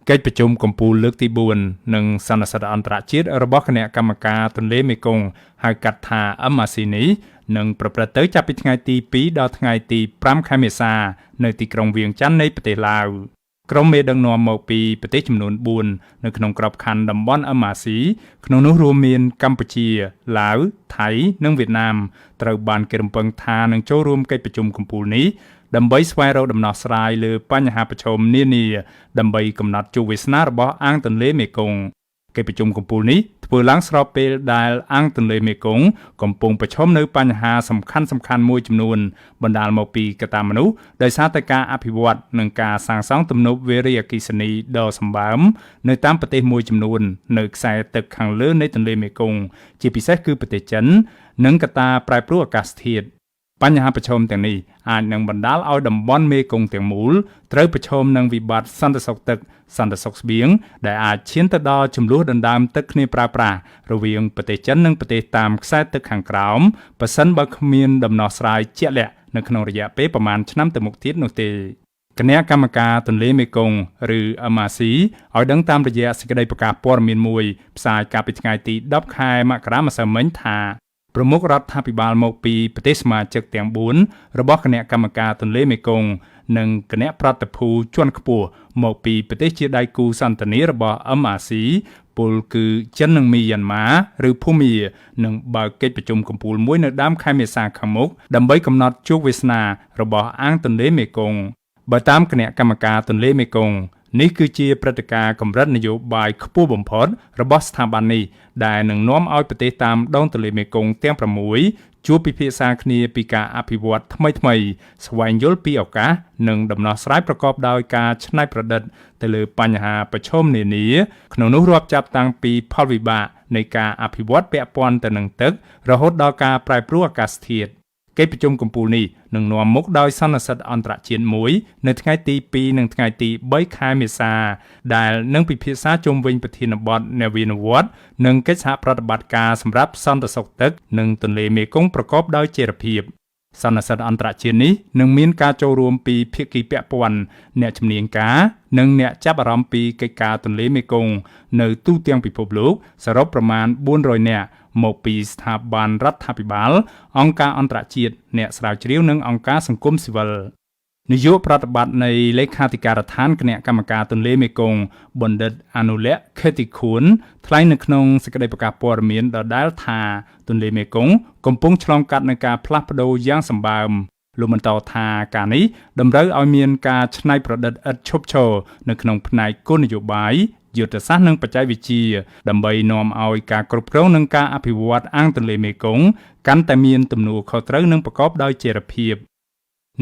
កិច្ចប្រជុំកំពូលលើកទី4និងសន្និសីទអន្តរជាតិរបស់គណៈកម្មការទន្លេមេគង្គហៅកាត់ថា MRC នេះនឹងប្រព្រឹត្តទៅចាប់ពីថ្ងៃទី2ដល់ថ្ងៃទី5ខែមេសានៅទីក្រុងវៀងច័ន្ទនៃប្រទេសឡាវក្រុមមេដឹកនាំមកពីប្រទេសចំនួន4នៅក្នុងក្របខ័ណ្ឌតំបន់ MRC ក្នុងនោះរួមមានកម្ពុជាឡាវថៃនិងវៀតណាមត្រូវបានគេរំពឹងថានឹងចូលរួមកិច្ចប្រជុំកំពូលនេះដើម្បីស្វែងរកដំណោះស្រាយលើបញ្ហាប្រឈមនានាដើម្បីកំណត់ជោគវាសនារបស់អាងទន្លេមេគង្គកិច្ចប្រជុំកំពូលនេះធ្វើឡើងស្របពេលដែលអាងទន្លេមេគង្គកំពុងប្រឈមនៅបញ្ហាសំខាន់ៗមួយចំនួនបណ្ដាលមកពីកត្តាមនុស្សដោយសារតែការអភិវឌ្ឍនិងការសាងសង់ទំនប់វារីអគ្គិសនីដ៏សម្បើមនៅតាមប្រទេសមួយចំនួននៅខ្សែទឹកខាងលើនៃទន្លេមេគង្គជាពិសេសគឺប្រទេសចិននិងកត្តាប្រែប្រួលអាកាសធាតុបញ្ហាប្រឈមទាំងនេះអាចនឹងបណ្ដាលឲ្យតំបន់មេគង្គទាំងមូលត្រូវប្រឈមនឹងវិបត្តិសន្តិសុខទឹកសន្តិសុខស្បៀងដែលអាចឈានទៅដល់ជម្លោះដណ្ដើមទឹកគ្នាប្រើប្រាស់រវាងប្រទេសចិននិងប្រទេសតាមខ្សែទឹកខាងក្រោមប្រសិនបើគ្មានដំណោះស្រាយជាក់លាក់នៅក្នុងរយៈពេលប្រមាណឆ្នាំទៅមុខទៀតនោះទេគណៈកម្មការទន្លេមេគង្គឬ MRC ឲ្យដឹងតាមរយៈសេចក្តីប្រកាសព័ត៌មានមួយផ្សាយកាលពីថ្ងៃទី10ខែមករាម្សិលមិញថាប្រមុខរដ្ឋាភិបាលមកពីប្រទេសសមាជិកទាំង4របស់គណៈកម្មការទន្លេមេគង្គនិងគណៈប្រតិភូជាន់ខ្ពស់មកពីប្រទេសជាដៃគូសន្តិនិករបស់ MRC ពលគឺចិននិងមីយ៉ាន់ម៉ាឬភូមានឹងបើកកិច្ចប្រជុំកំពូលមួយនៅដើមខែមេសាខាងមុខដើម្បីកំណត់ជោគវាសនារបស់អាងទន្លេមេគង្គបើតាមគណៈកម្មការទន្លេមេគង្គនេះគឺជាព្រឹត្តិការណ៍កម្រិតនយោបាយខ្ពស់បំផុតរបស់ស្ថាប័ននេះដែលនឹងនាំឲ្យប្រទេសតាមដងទន្លេមេគង្គទាំង6ជួបពិភាក្សាគ្នាពីការអភិវឌ្ឍថ្មីៗស្វែងយល់ពីឱកាសនិងដំណោះស្រាយប្រកបដោយការច្នៃប្រឌិតទៅលើបញ្ហាប្រឈមនានាក្នុងនោះរាប់ចាប់តាំងពីផលវិបាកនៃការអភិវឌ្ឍពាក់ព័ន្ធទៅនឹងទឹករហូតដល់ការប្រែប្រួលអាកាសធាតុកិច្ចប្រជុំកំពូលនេះនឹងនាំមុខដោយសន្និសីទអន្តរជាតិមួយនៅថ្ងៃទី2និងថ្ងៃទី3ខែមេសាដែលនឹងពិភាក្សាជុំវិញប្រធានបទនវានុវត្តន៍និងកិច្ចសហប្រតិបត្តិការសម្រាប់សន្តិសុខទឹកនិងទន្លេមេគង្គប្រកបដោយចីរភាពសន្និសីទអន្តរជាតិនេះនឹងមានការចូលរួមពីភាគីពាក់ព័ន្ធអ្នកជំនាញការនិងអ្នកចាប់អារម្មណ៍ពីកិច្ចការទន្លេមេគង្គនៅទូទាំងពិភពលោកសរុបប្រមាណ400នាក់មកពីស្ថាប័នរដ្ឋាភិបាលអង្គការអន្តរជាតិអ្នកស្រាវជ្រាវនិងអង្គការសង្គមស៊ីវិលនាយកប្រតិបត្តិនៃលេខាធិការដ្ឋានគណៈកម្មការទន្លេមេគង្គបណ្ឌិតអនុលក្ខខេតិខួនថ្លែងនៅក្នុងសេចក្តីប្រកាសព័ត៌មានដដែលថាទន្លេមេគង្គកំពុងឆ្លងកាត់នឹងការផ្លាស់ប្ដូរយ៉ាងសម្បើមលោកបន្តថាការនេះតម្រូវឲ្យមានការច្នៃប្រឌិតឥតឈប់ឈរនៅក្នុងផ្នែកគោលនយោបាយយុទ្ធសាស្ត្រនិងបច្ចេកវិទ្យាដើម្បីនាំឲ្យការគ្រប់គ្រងនិងការអភិវឌ្ឍអាងទន្លេមេគង្គកាន់តែមានទំនួលខុសត្រូវនិងប្រកបដោយចីរភាព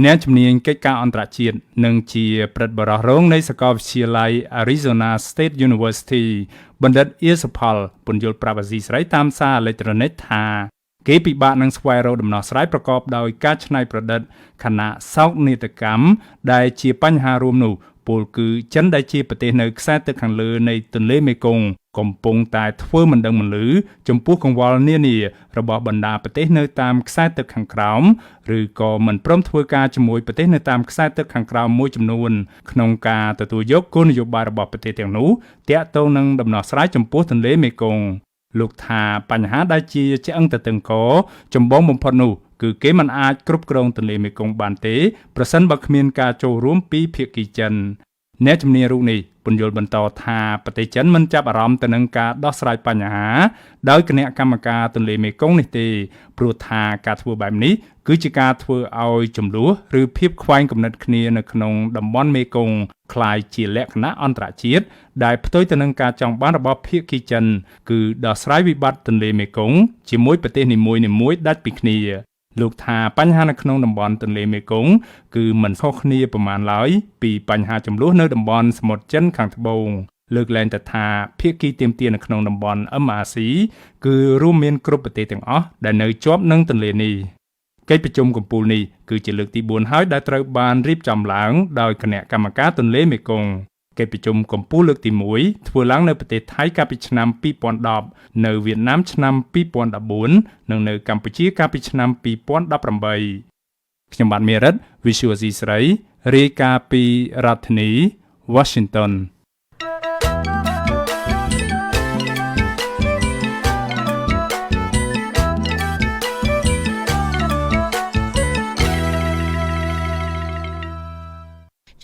អ្នកជំនាញកិច្ចការអន្តរជាតិនិងជាព្រឹទ្ធបរិះរងនៃសាកលវិទ្យាល័យ Arizona State University បណ្ឌិតអៀសផលពន្យល់ប្រាប់អាស៊ីសេរីតាមសារអេឡិចត្រូនិកថាគេពិបាកនឹងស្វែងរកដំណោះស្រាយប្រកបដោយការច្នៃប្រឌិតខណៈសោកនាដកម្មដែលជាបញ្ហារួមនោះពលគឺចិនដែលជាប្រទេសនៅខ្សែទឹកខាងលើនៃទន្លេមេគង្គកំពុងតែធ្វើមិនដឹងមិនលឺចំពោះកង្វល់នានារបស់បណ្ដាប្រទេសនៅតាមខ្សែទឹកខាងក្រោមឬក៏មិនព្រមធ្វើការជាមួយប្រទេសនៅតាមខ្សែទឹកខាងក្រោមមួយចំនួនក្នុងការទទួលយកគោលនយោបាយរបស់ប្រទេសទាំងនោះទាក់ទងនឹងដំណោះស្រាយចំពោះទន្លេមេគង្គលោកថាបញ្ហាដែលជាឆ្អឹងទទឹងកចម្បងបំផុតនោះគឺគេមិនអាចគ្រប់គ្រងទន្លេមេគង្គបានទេប្រសិនបើគ្មានការចូលរួមពីភាគីចិនអ្នកជំនាញរូបនេះពន្យល់បន្តថាប្រទេសចិនមិនចាប់អារម្មណ៍ទៅនឹងការដោះស្រាយបញ្ហាដោយគណៈកម្មការទន្លេមេគង្គនេះទេព្រោះថាការធ្វើបែបនេះគឺជាការធ្វើឲ្យចំនួនឬភាពខ្វែងគំនិតគ្នានៅក្នុងតំបន់មេគង្គคล้ายជាលក្ខណៈអន្តរជាតិដែលផ្ទុយទៅនឹងការចង់បានរបស់ភាគីចិនគឺដោះស្រាយវិបត្តិទន្លេមេគង្គជាមួយប្រទេសនីមួយៗដាច់ពីគ្នា លោកថាបញ្ហានៅក្នុងតំបន់ទន្លេមេគង្គគឺមិនខុសគ្នាប្រមាណឡើយពីបញ្ហាចំនួននៅតំបន់សមុទ្រចិនខាងត្បូងលើកលែងទៅថាភាគីទាមទារនៅក្នុងតំបន់ MRC គឺរួមមានគ្រប់ប្រទេសទាំងអស់ដែលនៅជាប់នឹងទន្លេនេះកិច្ចប្រជុំកំពូលនេះគឺជាលើកទី4ហើយដែលត្រូវបានរៀបចំឡើងដោយគណៈកម្មការទន្លេមេគង្គកិច្ចប្រជុំកំពូលលើកទី1ធ្វើឡើងនៅប្រទេសថៃកាលពីឆ្នាំ2010នៅវៀតណាមឆ្នាំ2014និងនៅកម្ពុជាកាលពីឆ្នាំ2018ខ្ញុំបាទមេរិត Visual C ស្រីរាយការណ៍ពីរដ្ឋធានី Washington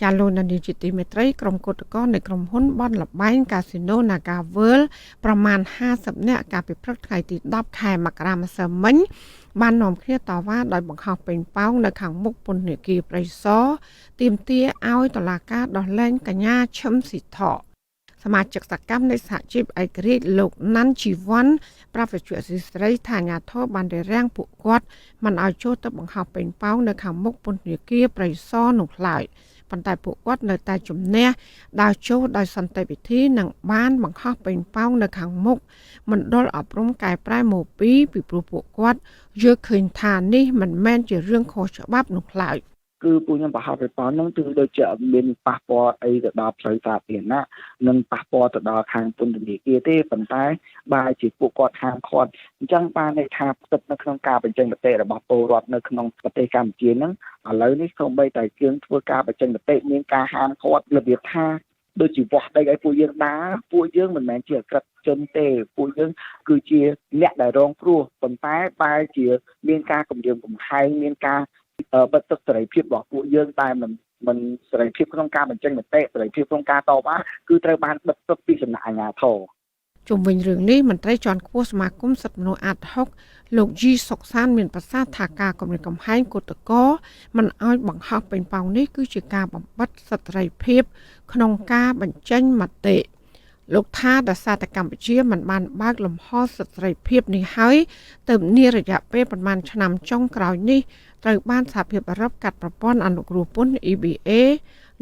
ចាលោកនាយកជាទីមេត្រីក្រុមគឧតកោនៃក្រុមហ៊ុនបនលបែងកាស៊ីណូ Naga World ប្រមាណ50នាក់កាលពីព្រឹកថ្ងៃទី10ខែមករាម្សិលមិញបាននាំគ្នាតវ៉ាដោយបង្ខំពេញប៉ោងនៅខាងមុខពន្ធនាគារព្រៃសរទាមទារឲ្យតុលាការដោះលែងកញ្ញាឈឹមស៊ីថោសមាជិកសកម្មនៃសហជីពឯករាជ្យលោកណាន់ជីវ័នប្រាប់វិទ្យុអស៊ីសេរីថាអាជ្ញាធរបានរាំងពួកគាត់មិនឲ្យចូលទៅបង្ខំពេញប៉ោងនៅខាងមុខពន្ធនាគារព្រៃសរនោះឡើយប៉ុន្តែពួកគាត់នៅតែជំនះដើរចូលដោយសន្តិវិធីនិងបានបង្ខំពេញប៉ោងនៅខាងមុខមណ្ឌលអប់រំកែប្រែម៉ូពីព្រោះពួកគាត់យល់ឃើញថានេះមិនមែនជារឿងខុសច្បាប់នោះឡើយគឺពួកខ្ញុំបោះទៅប៉ោហ្នឹងគឺដូចជាមានប៉ះពាល់អីទៅដល់ផ្លូវសាធារណៈនិងប៉ះពាល់ទៅដល់ខាងពន្ធនាគារទេប៉ុន្តែបែរជាពួកគាត់ហាមឃាត់អញ្ចឹងបានន័យថាផ្ទុកនៅក្នុងការបញ្ចេញមតិរបស់ពលរដ្ឋនៅក្នុងប្រទេសកម្ពុជាហ្នឹងឥឡូវនេះសូម្បីតែយើងធ្វើការបញ្ចេញមតិមានការហាមឃាត់របៀបថាដូចជាវាស់ដីឲ្យពួកយើងដើរពួកយើងមិនមែនជាអក្រិតជនទេពួកយើងគឺជាអ្នកដែលរងគ្រោះប៉ុន្តែបែរជាមានការគំរាមកំហែងមានការបិទទឹកសេរីភាពរបស់ពួកយើងតែមិនសេរីភាពក្នុងការបញ្ចេញមតិសេរីភាពក្នុងការតបគឺត្រូវបានបិទទឹកពីសំណាក់អាជ្ញាធរជុំវិញរឿងនេះមន្ត្រីជាន់ខ្ពស់សមាគមសិទ្ធិមនុស្សអាត់ហុកលោកជីសុកសានមានប្រសាសន៍ថាការគម្រាមកំហែងគឧតកោមិនឲ្យបង្ហោះពេញប៉ោងនេះគឺជាការបំបិទសិទ្ធិសេរីភាពក្នុងការបញ្ចេញមតិលោកថាដោយសារតែកម្ពុជាមិនបានបើកលំហសិទ្ធិសេរីភាពនេះហើយទើបនារយៈពេលប្រមាណឆ្នាំចុងក្រោយនេះត្រូវបានសហភាពអឺរ៉ុបកាត់ប្រព័ន្ធអនុគ្រោះពន្ធ EBA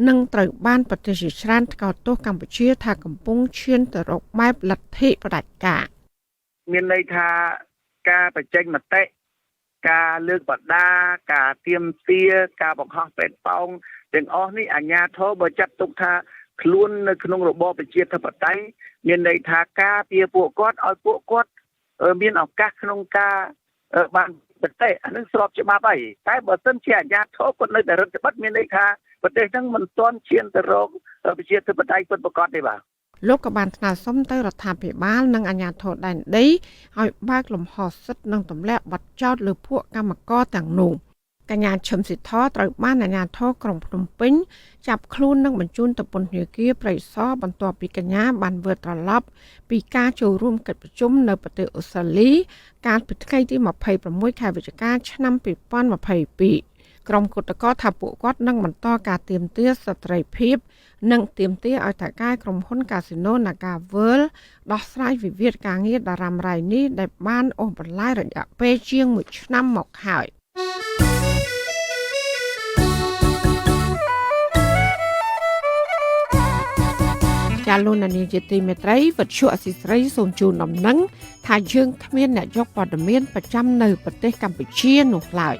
និងត្រូវបានប្រទេសជាច្រើនថ្កោលទោសកម្ពុជាថាកំពុងឈានទៅរកបែបលទ្ធិផ្ដាច់ការមានន័យថាការបញ្ចេញមតិការលើកបដាការទាមទារការបង្ខំពេញប៉ោងទាំងអស់នេះអាជ្ញាធរបើចាត់ទុកថាខ្លួននៅក្នុងរបបប្រជាធិបតេយ្យមានន័យថាការពារពួកគាត់ឲ្យពួកគាត់មានឱកាសក្នុងការបានប្រទេសអានឹងស្របច្បាប់ហើយតែបើសិនជាអាជ្ញាធរគាត់នៅតែរឹតបន្តឹងមានន័យថាប្រទេសហ្នឹងមិនទាន់ឈានទៅរកប្រជាធិបតេយ្យពិតប្រាកដទេបាទលោកក៏បានថ្នើសុំទៅរដ្ឋាភិបាលនិងអាជ្ញាធរដែនដីឲ្យបើកលំហសិទ្ធិនិងទម្លាក់បទចោទលើពួកកម្មករទាំងនោះកញ្ញាឈឹមស៊ីថោត្រូវបានអាជ្ញាធរក្រុងភ្នំពេញចាប់ខ្លួននិងបញ្ជូនទៅពន្ធនាគារព្រៃសរបន្ទាប់ពីកញ្ញាបានវិលត្រឡប់ពីការចូលរួមកិច្ចប្រជុំនៅប្រទេសអូស្ត្រាលីកាលពីថ្ងៃទី26ខែវិច្ឆិកាឆ្នាំ2022ក្រុមគឧតកោថាពួកគាត់នឹងបន្តការទាមទារសិទ្ធិសេរីភាពនិងទាមទារឲ្យថៅកែក្រុមហ៊ុនកាស៊ីណូ Naga World ដោះស្រាយវិវាទការងារដ៏រ៉ាំរ៉ៃនេះដែលបានអូសបន្លាយរយៈពេលជាង1ឆ្នាំមកហើយចាលោកនាយកជាទីមេត្រីវិទ្យុអស៊ីសេរីសូមជូនដំណឹងថាយើងគ្មានអ្នកយកព័ត៌មានប្រចាំនៅប្រទេសកម្ពុជានោះឡើយ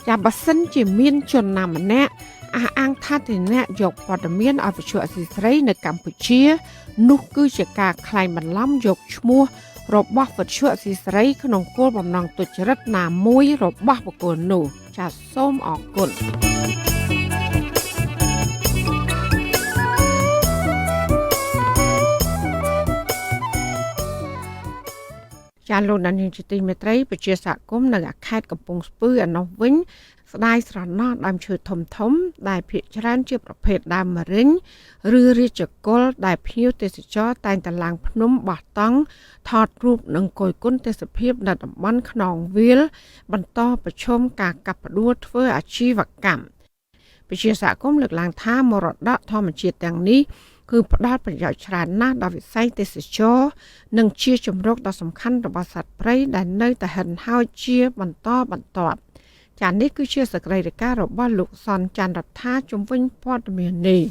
ចាបើសិនជាមានជនណាម្នាក់អះអាងថាជាអ្នកយកព័ត៌មានឲ្យវិទ្យុអស៊ីសេរីនៅកម្ពុជានោះគឺជាការក្លែងបន្លំយកឈ្មោះរបស់វិទ្យុអស៊ីសេរីក្នុងគោលបំណងទុច្ចរិតណាមួយរបស់បុគ្គលនោះចាសូមអរគុណចាលោកដានីលជាទីមេត្រីប្រជាសហគមន៍នៅខេត្តកំពង់ស្ពឺឯនោះវិញស្ដាយស្រណោះដើមឈើធំធំដែលភាគច្រើនជាប្រភេទដើមមរិញឬរាជកុលដែលភ្ញៀវទេសចរតែងតែឡើងភ្នំបោះតង់ថតរូបនិងគយគន់ទេសភាពនៅតំបន់ខ្នងវាលបន្តប្រឈមការកាប់ផ្ដួលធ្វើអាជីវកម្មប្រជាសហគមន៍លើកឡើងថាមរតកធម្មជាតិទាំងនេះគឺផ្ដល់ប្រយោជន៍ច្រើនណាស់ដល់វិស័យទេសចរនិងជាជំរកដ៏សំខាន់របស់សត្វព្រៃដែលនៅតែហិនហោចជាបន្តបន្ទាប់ ចានេះគឺជាសកម្មភាពរបស់លោកសនច័ន្ទរដ្ឋាជំវិញព័ត៌មាននេះ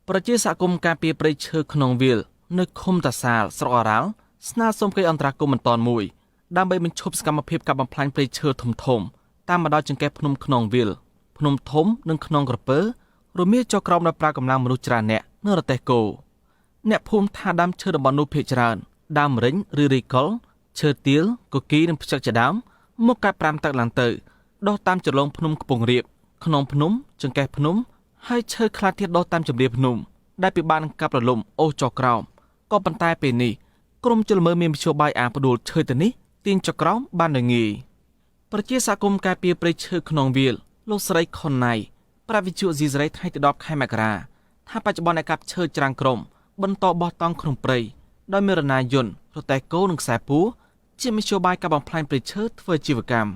ប្រជាសហគមន៍ការពារព្រៃឈើក្នុងវាលនៅឃុំតាសាលស្រុកអរ៉ាល់ស្នើសុំកិច្ចអន្តរាគមន៍បន្តមួយដើម្បីបញ្ឈប់សកម្មភាពកាប់បំផ្លាញព្រៃឈើធំៗតាមបណ្ដោយចង្កេះភ្នំក្នុងវាលភ្នំធំនិងក្នុងក្រពើរមៀលចុះក្រោមដោយប្រើកម្លាំងមនុស្សច្រើនអ្នកនៅរទេសគោអ្នកភូមិថាដើមឈើតំបន់នោះភាគច្រើនដើមរិញឬរីកុលឈើទាលកុកីនិងផ្ចឹកជាដើមមកកាត់ប្រាំទឹកឡើងទៅដុះតាមចន្លងភ្នំខ្ពង់រាបក្នុងភ្នំចង្កេះភ្នំហើយឈើខ្លះទៀតដុះតាមជម្រាលភ្នំដែលពិបាកនឹងកាប់រលំអូសចុះក្រោមក៏ប៉ុន្តែពេលនេះក្រុមជលមើមានមធ្យោបាយអាផ្ដួលឈើទៅនេះទាញចុះក្រោមបានដោយងាយប្រជាសហគមន៍ការពារព្រៃឈើក្នុងវាលលោកស្រីខុនណៃប្រាវិជ្ជាស៊ីសេរីថ្ងៃទី10ខែមករាថាបច្ចុប្បន្នអ្នកកាប់ឈើច្រាំងក្រុមបន្តបោះតង់ក្នុងព្រៃដោយមានរណាយន្តរទេះគោនិងខ្សែពួរជាមធ្យោបាយកាប់បំផ្លាញព្រៃឈើធ្វើជីវកម្ម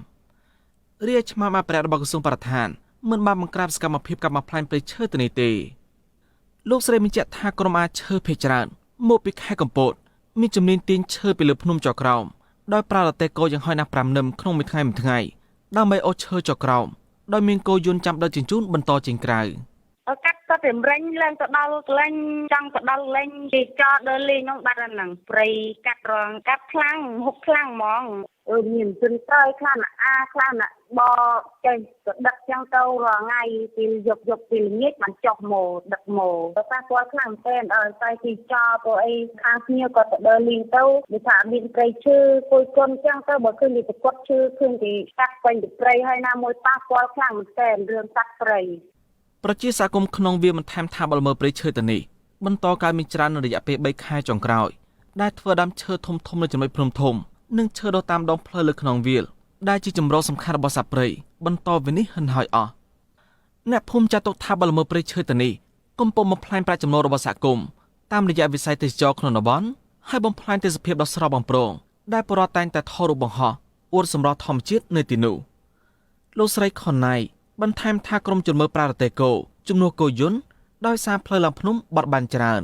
រាជឆ្មាំអភិរក្សរបស់ក្រសួងបរិស្ថានមិនបានបង្ក្រាបសកម្មភាពកាប់បំផ្លាញព្រៃឈើទៅនេះទេលោកស្រីបញ្ជាក់ថាក្រុមអាឈើភេជ្ជច្រើនមកពីខេត្តកំពតមានជំនាញទាញឈើពីលើភ្នំចុះក្រោមដោយប្រើរទេះគោយ៉ាងហោចណាស់5នឹមក្នុងមួយថ្ងៃដើម្បីអូសឈើចុះក្រោមដោយមានគោយន្តចាំដឹកជញ្ជូនបន្តចេញក្រៅកាត់ទៅរែងឡើងទៅដល់លេងចង់ទៅដល់លេងទីចតដល់លេងនោះបាត់ហ្នឹងព្រៃកាត់រងកាត់ខ្លាំងហុកខ្លាំងហ្មងមានជន់ត្រយខ្លាំងអាខ្លាំងបចេះទៅដឹកចឹងទៅរងថ្ងៃពីយប់ពីល្ងាចបានចុះមកដឹកមកទៅប៉ះពាល់ខ្លាំងតែតែទីចតព្រោះអីខាងគ្នាក៏ទៅដល់លេងទៅវាថាមានព្រៃឈើគួយកូនចឹងទៅបើឃើញវាប្រកបឈើឃើញគេកាត់ពេញទៅព្រៃហើយណាមួយប៉ះពាល់ខ្លាំងមែនតែរឿងកាត់ព្រៃប្រជាសហគមន៍ក្នុងវាមិនថែមថាបលមើព្រៃឈើទៅនេះបន្តកើតមានច្រើននៅរយៈពេល3ខែចុងក្រោយដែលធ្វើដើមឈើធំៗនៅចំណុចភ្នំធំនិងឈើដុះតាមដងផ្លូវលើក្នុងវាលដែលជាចម្រោះសំខាន់របស់សត្វព្រៃបន្តវិនិច្ឆ័យហិនហោចអស់អ្នកភូមិចាត់ទុកថាបលមើព្រៃឈើទៅនេះកំពុងបំផ្លាញប្រាក់ចំណូលរបស់សហគមន៍តាមរយៈវិស័យទេសចរក្នុងតំបន់ហើយបំផ្លាញទេសភាពដ៏ស្រស់បំព្រងដែលបរិវត្តតែងតែថតរូបបង្ហោះអួតសម្រស់ធម្មជាតិនៅទីនោះលោកស្រីខុនណៃបន្ថែមថាក្រុមជលមើប្រើរទេះគោជំនួសគោយន្តដោយសារផ្លូវឡើងភ្នំបាត់បានច្រើន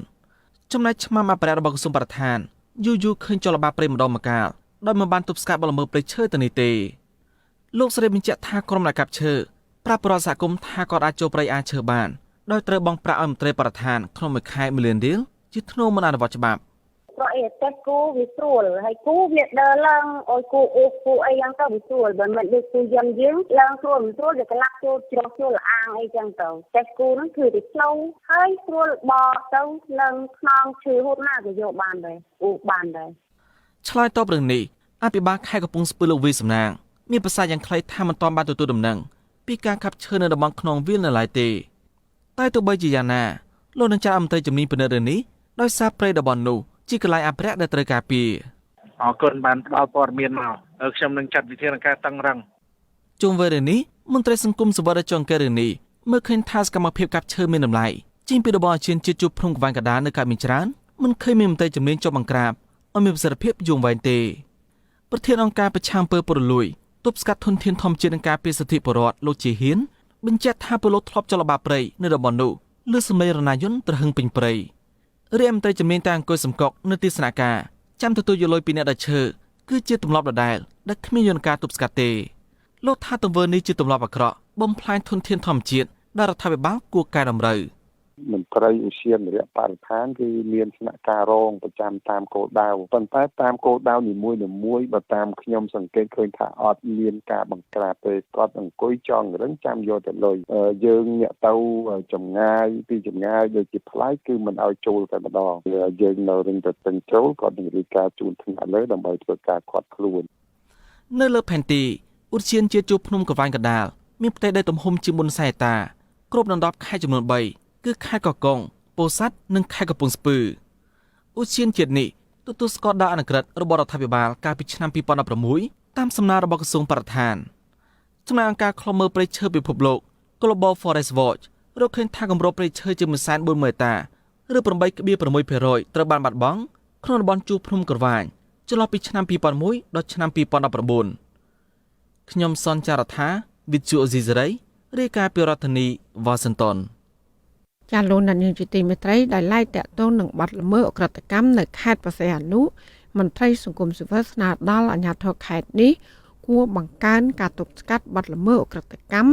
ចំណែកឆ្មាំអភិរក្សរបស់ក្រសួងបរិស្ថានយូឃើញចលនាព្រៃម្ដងម្កាលដោយមិនបានទប់ស្កាត់បលល្មើសព្រៃឈើទៅនេះទេលោកស្រីបញ្ជាក់ថាក្រុមអ្នកកាប់ឈើប្រាប់ប្រជាសហគមន៍ថាគាត់អាចចូលព្រៃអាឈើបានដោយត្រូវបង់ប្រាក់ឲ្យមន្ត្រីបរិស្ថានក្នុងមួយខែ1 លានរៀលជាធ្នូមិនអនុវត្តច្បាប់ព្រោះអីតែគូវាស្រួលហើយគូវាដើរឡើងអោយគូអូសគូអីយ៉ាងទៅវាស្រួលបើមិនដូចគូយន្តយើងឡើងស្រួលមិនស្រួលវាក្លាក់ចូលជ្រោះចូលអាងអីចឹងទៅតែគូហ្នឹងគឺវាផ្លូវហើយស្រួលបកទៅនឹងខ្នងឈើហូតណាក៏យកបានដែរអូបានដែរឆ្លើយតបរឿងនេះអភិបាលខេត្តកំពង់ស្ពឺលោកវីសំណាងមានប្រសាសន៍យ៉ាងខ្លីថាមិនទាន់បានទទួលដំណឹងពីការកាប់ឈើនៅតំបន់ខ្នងវាលនៅឡើយទេតែទោះបីជាយ៉ាងណាលោកនឹងចាត់អមន្ត្រីជំនាញពិនិត្យរឿងនេះដោយសារព្រៃតំបន់នោះជាកន្លែងអភិរក្សដែលត្រូវការពារអរគុណបានផ្ដល់ព័ត៌មានមកខ្ញុំនឹងចាត់វិធានការតឹងរឹងជុំវិញរឿងនេះមន្ត្រីសង្គមសវត្ថិចង្កេតរឿងនេះមើលឃើញថាសកម្មភាពកាប់ឈើមានតម្លៃជាងពីរបបអាស៊ានជាតិជួបភ្នំកវ៉ាញ់កដានៅកើតមានច្រើនមិនឃើញមានមន្ត្រីជំនាញចុះបង្ក្រាបឲ្យមានប្រសិទ្ធភាពយូរវែងទេប្រធានអង្គការប្រឆាំងអំពើពុករលួយទប់ស្កាត់ធនធានធម្មជាតិនិងការពារសិទ្ធិពលរដ្ឋលោកជាហ៊ានបញ្ជាក់ថាពលរដ្ឋធ្លាប់ចលនាព្រៃនៅតំបន់នោះលើសម្លេងរណាយន្តត្រហឹងពេញព្រៃរាជមន្ត្រីជំនាញតែអង្គុយសម្កក់នៅទីស្នាក់ការចាំទទួលយកលុយពីអ្នកដាច់ឈើគឺជាទម្លាប់ដដែលដែលគ្មានយន្តការទប់ស្កាត់ទេលោកថាទង្វើនេះជាទម្លាប់អាក្រក់បំផ្លាញធនធានធម្មជាតិដែលរដ្ឋាភិបាលគួរកែតម្រូវមន្ត្រីឧស្សាហកម្មបរិស្ថានគឺមានស្នាក់ការរងប្រចាំតាមគោលដៅប៉ុន្តែតាមគោលដៅនីមួយបើតាមខ្ញុំសង្កេតឃើញថាអត់មានការបង្ក្រាបទេគាត់អង្គុយចង់រឹងចាំយកទៅលុយយើងអ្នកទៅចម្ងាយពីចម្ងាយដូចជាផ្លែគឺមិនឲ្យចូលតែម្ដងយើងនៅរឹងទៅទិញចូលគាត់នឹងរៀបការជូនថ្នាក់លើដើម្បីធ្វើការខាត់ខ្លួននៅលើផែនទីឧទ្យានជាតិជួរភ្នំកវ៉ាញ់កដាលមានផ្ទៃដីទំហំជាង4សែតា គ្រប់ដណ្ដប់ខេត្តចំនួន3គឺខេត្តកកុងពោធិ៍សាត់និងខេត្តកំពង់ស្ពឺឧទ្យានជាតិនេះទទួលស្គាល់ដោយអនុក្រឹត្យរបស់រដ្ឋាភិបាលកាលពីឆ្នាំ2016តាមសំណើរបស់ក្រសួងបរិស្ថានចំណែកអង្គការឃ្លាំមើលព្រៃឈើពិភពលោក Global Forest Watch រកឃើញថាគម្របព្រៃឈើជាង 140,000 ហិកតា ឬ 8.6% ត្រូវបានបាត់បង់ក្នុងតំបន់ជួរភ្នំក្រវាញចន្លោះពីឆ្នាំ2001ដល់ឆ្នាំ2019ខ្ញុំសនចាររថាវិទ្យុអេស៊ីសេរីរាយការណ៍ពីរដ្ឋធានីវ៉ាស៊ីនតោនចាលោកនាយកជាទីមេត្រីដែលឡាយតាក់ទងនឹងបាត់ល្មើសអក្រិតកម្មនៅខេត្តបរសៃអនុមន្ត្រីសង្គមស៊ីវិលស្នើដល់អាជ្ញាធរខេត្តនេះ គួរបង្កើនការទប់ស្កាត់បទល្មើសឧក្រិដ្ឋកម្ម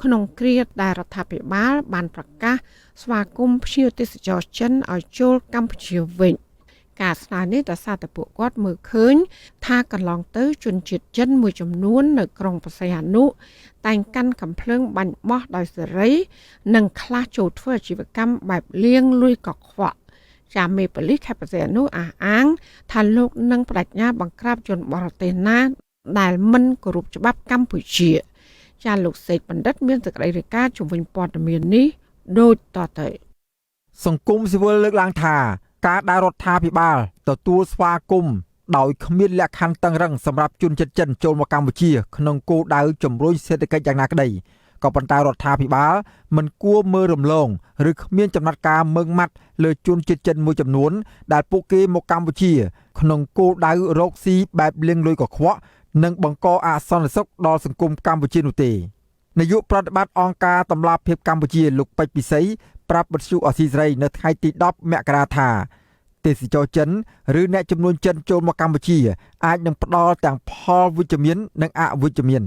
ក្នុងគ្រាដែលរដ្ឋាភិបាលបានប្រកាសស្វាគមន៍ភ្ញៀវទេសចរចិនឲ្យចូលកម្ពុជាវិញការស្នើនេះដោយសារតែពួកគាត់មើលឃើញថាកន្លងទៅជនជាតិចិនមួយចំនួននៅក្រុងបរសៃអនុតែងកាន់កាំភ្លើងបាញ់បោះដោយសេរីនិងខ្លះចូលធ្វើអាជីវកម្មបែបលាងលុយកខ្វក់ចាមេប៉ូលីសខេត្តបរសៃអនុអះអាងថាលោកនឹងបដិញ្ញាបង្ក្រាបជនបរទេសណាដែលមិនគោរពច្បាប់កម្ពុជាចាលោកសេកបណ្ឌិតមានសេចក្តីរាយការណ៍ជំវិញព័ត៌មាននេះដូចតទៅសង្គមស៊ីវិលលើកឡើងថាការដែលរដ្ឋាភិបាលទទួលស្វាគមន៍ដោយគ្មានលក្ខខណ្ឌតឹងរ៉ឹងសម្រាប់ជនជាតិចិនចូលមកកម្ពុជាក្នុងគោលដៅជំរុញសេដ្ឋកិច្ចយ៉ាងណាក្តីក៏ប៉ុន្តែរដ្ឋាភិបាលមិនគួរមើលរំលងឬគ្មានចំណាត់ការម៉ឺងម៉ាត់លើជនជាតិចិនមួយចំនួនដែលពួកគេមកកម្ពុជាក្នុងគោលដៅរកស៊ីបែបលាងលុយកខ្វក់និងបង្កអសន្តិសុខដល់សង្គមកម្ពុជានោះទេនាយកប្រតិបត្តិអង្គការតម្លាភាពកម្ពុជាលោកពេជ្រពិសីប្រាប់វិទ្យុអស៊ីសេរីនៅថ្ងៃទី10មករាថាទេសចរចិនឬអ្នកចំនួនចិនចូលមកកម្ពុជាអាចនឹងផ្ដល់ទាំងផលវិជ្ជមាននិងអវិជ្ជមាន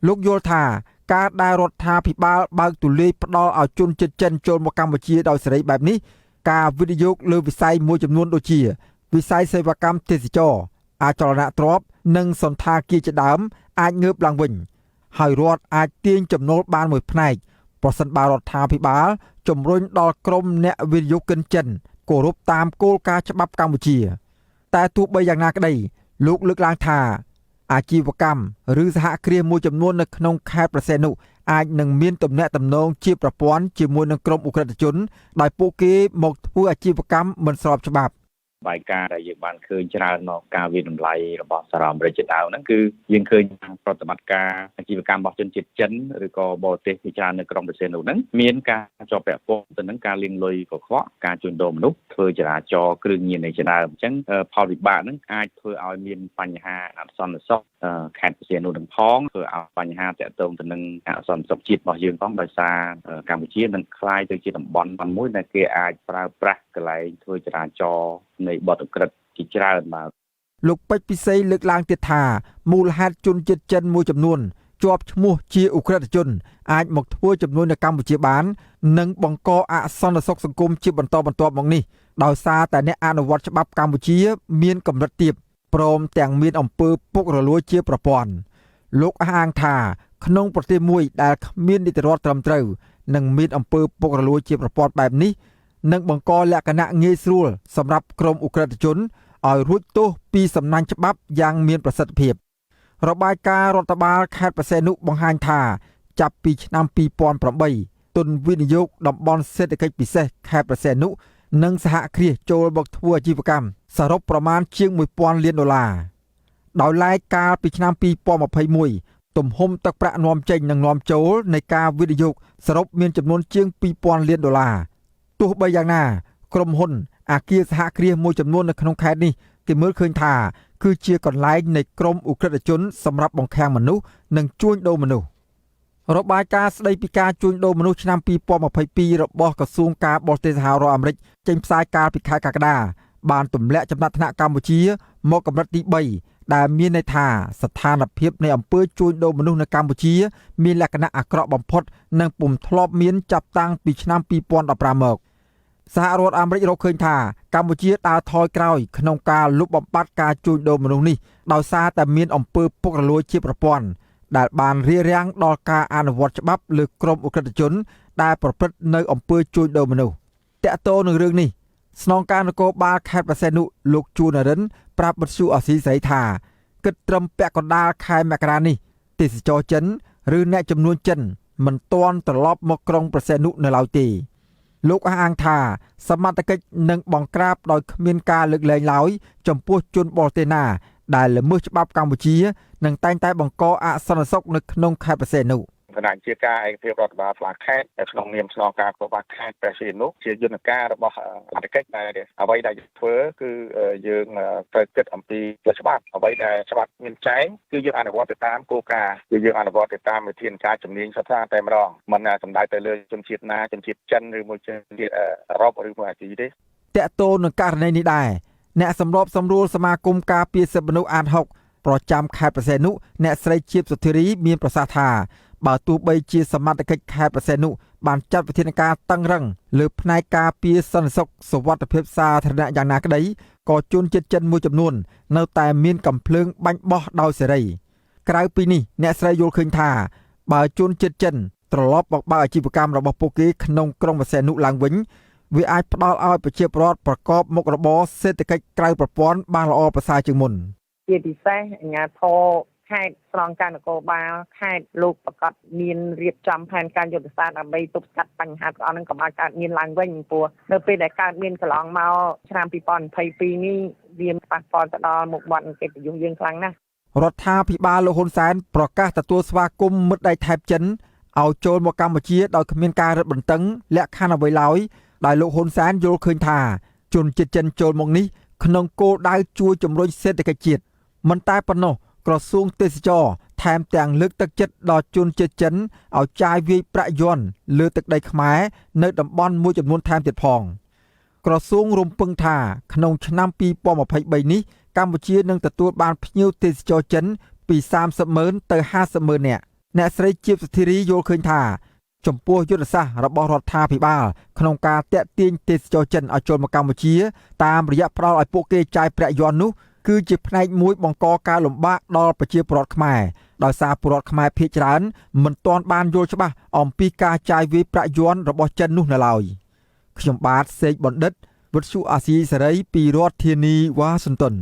លោកយល់ថាការដែលរដ្ឋាភិបាលបើកទូលាយផ្ដល់ឲ្យជនជាតិចិនចូលមកកម្ពុជាដោយសេរីបែបនេះការវិនិយោគលើវិស័យមួយចំនួនដូចជាវិស័យសេវាកម្មទេសចរអចលនទ្រព្យនិងសន្តាគារជាដើមអាចងើបឡើងវិញហើយរដ្ឋអាចទាញចំណូលបានមួយផ្នែកប្រសិនបើរដ្ឋាភិបាលជំរុញដល់ក្រុមអ្នកវិនិយោគិនចិនគោរពតាមគោលការណ៍ច្បាប់កម្ពុជាតែទោះបីយ៉ាងណាក្តីលោកលើកឡើងថាអាជីវកម្មឬសហគ្រាសមួយចំនួននៅក្នុងខេត្តប្រសេនុអាចនឹងមានទំនាក់ទំនងជាប្រព័ន្ធជាមួយនឹងក្រុមអ ுக ្រិតជនដោយពួកគេមកធ្វើអាជីវកម្មមិនស្របច្បាប់បាយការដែលយើងបានឃើញច្រើនមកការវិតម្លៃរបស់សារមរដ្ឋជាដើមហ្នឹងគឺយើងឃើញប្រតិបត្តិការអាជីវកម្មរបស់ជនជាតិចិនឬក៏បរទេសជាច្រើននៅក្រុងប្រសេនុហ្នឹងមានការជាប់ពាក់ព័ន្ធទៅនឹងការលាងលុយកខ្វក់ការជួញដូរមនុស្សធ្វើចរាចរណ៍គ្រឿងញៀនជាដើមអញ្ចឹងផលវិបាកហ្នឹងអាចធ្វើឲ្យមានបញ្ហាអសន្តិសុខខេត្តប្រសេនុនឹងផងធ្វើឲ្យបញ្ហាតាក់ទងទៅនឹងអសន្តិសុខជាតិរបស់យើងផងដោយសារកម្ពុជានឹងក្លាយទៅជាតំបន់មួយដែលគេអាចប្រើប្រាស់កន្លែងធ្វើចរាចរណ៍នៃបទឧក្រិដ្ឋជាច្រើនបាទលោកពេជ្រពិសីលើកឡើងទៀតថាមូលហេតុជនជាតិចិនមួយចំនួនជាប់ឈ្មោះជាឧក្រិដ្ឋជនអាចមកធ្វើចំនួននៅកម្ពុជាបាននិងបង្កអសន្តិសុខសង្គមជាបន្តបន្ទាប់មកនេះដោយសារតែអ្នកអនុវត្តច្បាប់កម្ពុជាមានកម្រិតទាបព្រមទាំងមានអំពើពុករលួយជាប្រព័ន្ធលោកអះអាងថាក្នុងប្រទេសមួយដែលគ្មាននីតិរដ្ឋត្រឹមត្រូវនិងមានអំពើពុករលួយជាប្រព័ន្ធបែបនេះនឹងបង្កលក្ខណៈងាយស្រួលសម្រាប់ក្រុមអ ுக ្រិតជនឲ្យរួចទោសពីសំណាញ់ច្បាប់យ៉ាងមានប្រសិទ្ធភាពរបាយការណ៍រដ្ឋបាលខេត្តប្រសេនុបង្ហាញថាចាប់ពីឆ្នាំ2008ទុនវិនិយោគតំបន់សេដ្ឋកិច្ចពិសេសខេត្តប្រសេនុនិងសហគ្រាសចូលមកធ្វើអាជីវកម្មសរុបប្រមាណជាង$1000 លានដោយឡែកកាលពីឆ្នាំ2021ទំហំទឹកប្រាក់នាំចេញនិងនាំចូលនៃការវិនិយោគសរុបមានចំនួនជាង$2000 លានទោះបីយ៉ាងណាក្រុមហ៊ុនអាគារសហគ្រាសមួយចំនួននៅក្នុងខេត្តនេះគេមើលឃើញថាគឺជាកន្លែងនៃក្រុមអ ுக ្រិតជនសម្រាប់បង្ខាំងមនុស្សនិងជួញដូរមនុស្សរបាយការណ៍ស្ដីពីការជួញដូរមនុស្សឆ្នាំ2022របស់ក្រសួងការបរទេសសហរដ្ឋអាមេរិកចេញផ្សាយកាលពីខែកក្កដាបានទម្លាក់ចំណាត់ថ្នាក់កម្ពុជាមកកម្រិតទី3ដែលមានន័យថាស្ថានភាពនៃអំពើជួញដូរមនុស្សនៅកម្ពុជាមានលក្ខណៈអាក្រក់បំផុតនិងពុំធ្លាប់មានចាប់តាំងពីឆ្នាំ2015មកសហរដ្ឋអាមេរិករកឃើញថាកម្ពុជាដើរថយក្រោយក្នុងការលុបបំបាត់ការជួញដូរមនុស្សនេះដោយសារតែមានអំពើពុករលួយជាប្រព័ន្ធដែលបានរារាំងដល់ការអនុវត្តច្បាប់លើក្រុមអ ுக ្រិតជនដែលប្រព្រឹត្តនៅអំពើជួញដូរមនុស្សតាក់ទងនឹងរឿងនេះស្នងការនគរបាលខេត្តប្រសេនុលោកជួននរិនប្រាប់វិទ្យុអស៊ីសេរីថាគិតត្រឹមពាក់កណ្ដាលខែមករានេះទេសចរចិនឬអ្នកចំនួនចិនមិនទាន់ត្រឡប់មកក្រុងប្រសេនុនៅឡើយទេលោកអះអាងថាសមត្ថកិច្ចនឹងបង្ក្រាបដោយគ្មានការលើកលែងឡើយចំពោះជនបរទេសណាដែលល្មើសច្បាប់កម្ពុជានិងតែងតែបង្កអសន្តិសុខនៅក្នុងខេត្តប្រសេនុគណៈជាការឯកភាពរដ្ឋបាលផ្លាខេត្តក្នុងនាមស្នងការក្បាលខេត្តប្រសេនុជាយន្តការរបស់អធិការដែលអ្វីដែលធ្វើគឺយើងត្រូវគិតអំពីច្បាប់អ្វីដែលច្បាប់មានចែងគឺយើងអនុវត្តទៅតាមគោលការណ៍គឺយើងអនុវត្តទៅតាមវិធានការជំនាញសិក្សាតែម្ដងមិនសំដៅទៅលើជនជាតិណាជនជាតិចិនឬមួយជនជាតិអឺរ៉ុបឬមួយអាស៊ីទេតាក់ទងនឹងករណីនេះដែរអ្នកសម្របសម្រួលសមាគមការពារសិទ្ធិមនុស្សអាត6 ប្រចាំខេត្តប្រសេនុអ្នកស្រីជាបសុធារីមានប្រសាសន៍ថាបើទោះបីជាសមត្ថកិច្ចខេត្តប្រសេនុបានចាត់វិធានការតឹងរឹងលើផ្នែកការពារសន្តិសុខសុវត្ថិភាពសាធារណៈយ៉ាងណាក្តីក៏ជនជាតិចិនមួយចំនួននៅតែមានកំភ្លើងបាញ់បោះដោយសេរីក្រៅពីនេះអ្នកស្រីយល់ឃើញថាបើជនជាតិចិនត្រឡប់មកបើកអាជីវកម្មរបស់ពួកគេក្នុងក្រុងប្រសេនុឡើងវិញវាអាចផ្ដល់ឲ្យប្រជាពលរដ្ឋប្រកបមុខរបរសេដ្ឋកិច្ចក្រៅប្រព័ន្ធបានល្អប្រសើរជាងមុនជាពិសេសអាជ្ញាធរខេត្តស្រង់ការនគរបាលខេត្តលោកប្រកាសមានរៀបចំផែនការយុទ្ធសាស្ត្រដើម្បីទប់ស្កាត់បញ្ហាទាំងអស់ហ្នឹងកុំឲ្យកើតមានឡើងវិញព្រោះនៅពេលដែលកើតមានកន្លងមកឆ្នាំ2022នេះវាប៉ះពាល់ទៅដល់មុខមាត់កិត្តិយសយើងខ្លាំងណាស់រដ្ឋាភិបាលលោកហ៊ុនសែនប្រកាសទទួលស្វាគមន៍មិត្តដៃថៃចិនឲ្យចូលមកកម្ពុជាដោយគ្មានការរឹតបន្តឹងលក្ខខណ្ឌអ្វីឡើយដោយលោកហ៊ុនសែនយល់ឃើញថាជនជាតិចិនចូលមកនេះក្នុងគោលដៅជួយជំរុញសេដ្ឋកិច្ចជាតិមិនតែប៉ុណ្ណោះក្រសួងទេសចរថែមទាំងលើកទឹកចិត្តដល់ជនជាតិចិនឲ្យចាយវាយប្រាក់យ័ន្តលើទឹកដីខ្មែរនៅតំបន់មួយចំនួនថែមទៀតផងក្រសួងរំពឹងថាក្នុងឆ្នាំ2023នេះកម្ពុជានឹងទទួលបានភ្ញៀវទេសចរចិនពី30,000ទៅ50,000នាក់អ្នកស្រីជាបសុធារីយល់ឃើញថាចំពោះយុទ្ធសាស្ត្ររបស់រដ្ឋាភិបាលក្នុងការតាក់ទាញទេសចរចិនឲ្យចូលមកកម្ពុជាតាមរយៈផ្ដល់ឲ្យពួកគេចាយប្រាក់យ័ន្តនោះគឺជាផ្នែកមួយបង្កការលំបាកដល់ប្រជាពលរដ្ឋខ្មែរដោយសារពលរដ្ឋខ្មែរភាគច្រើនមិនទាន់បានយល់ច្បាស់អំពីការចាយវាយប្រាក់យ័ន្តរបស់ចិននោះនៅឡើយខ្ញុំបាទសេកបណ្ឌិតវិទ្យុអាស៊ីសេរីពីរដ្ឋធានីវ៉ាស៊ីនតោន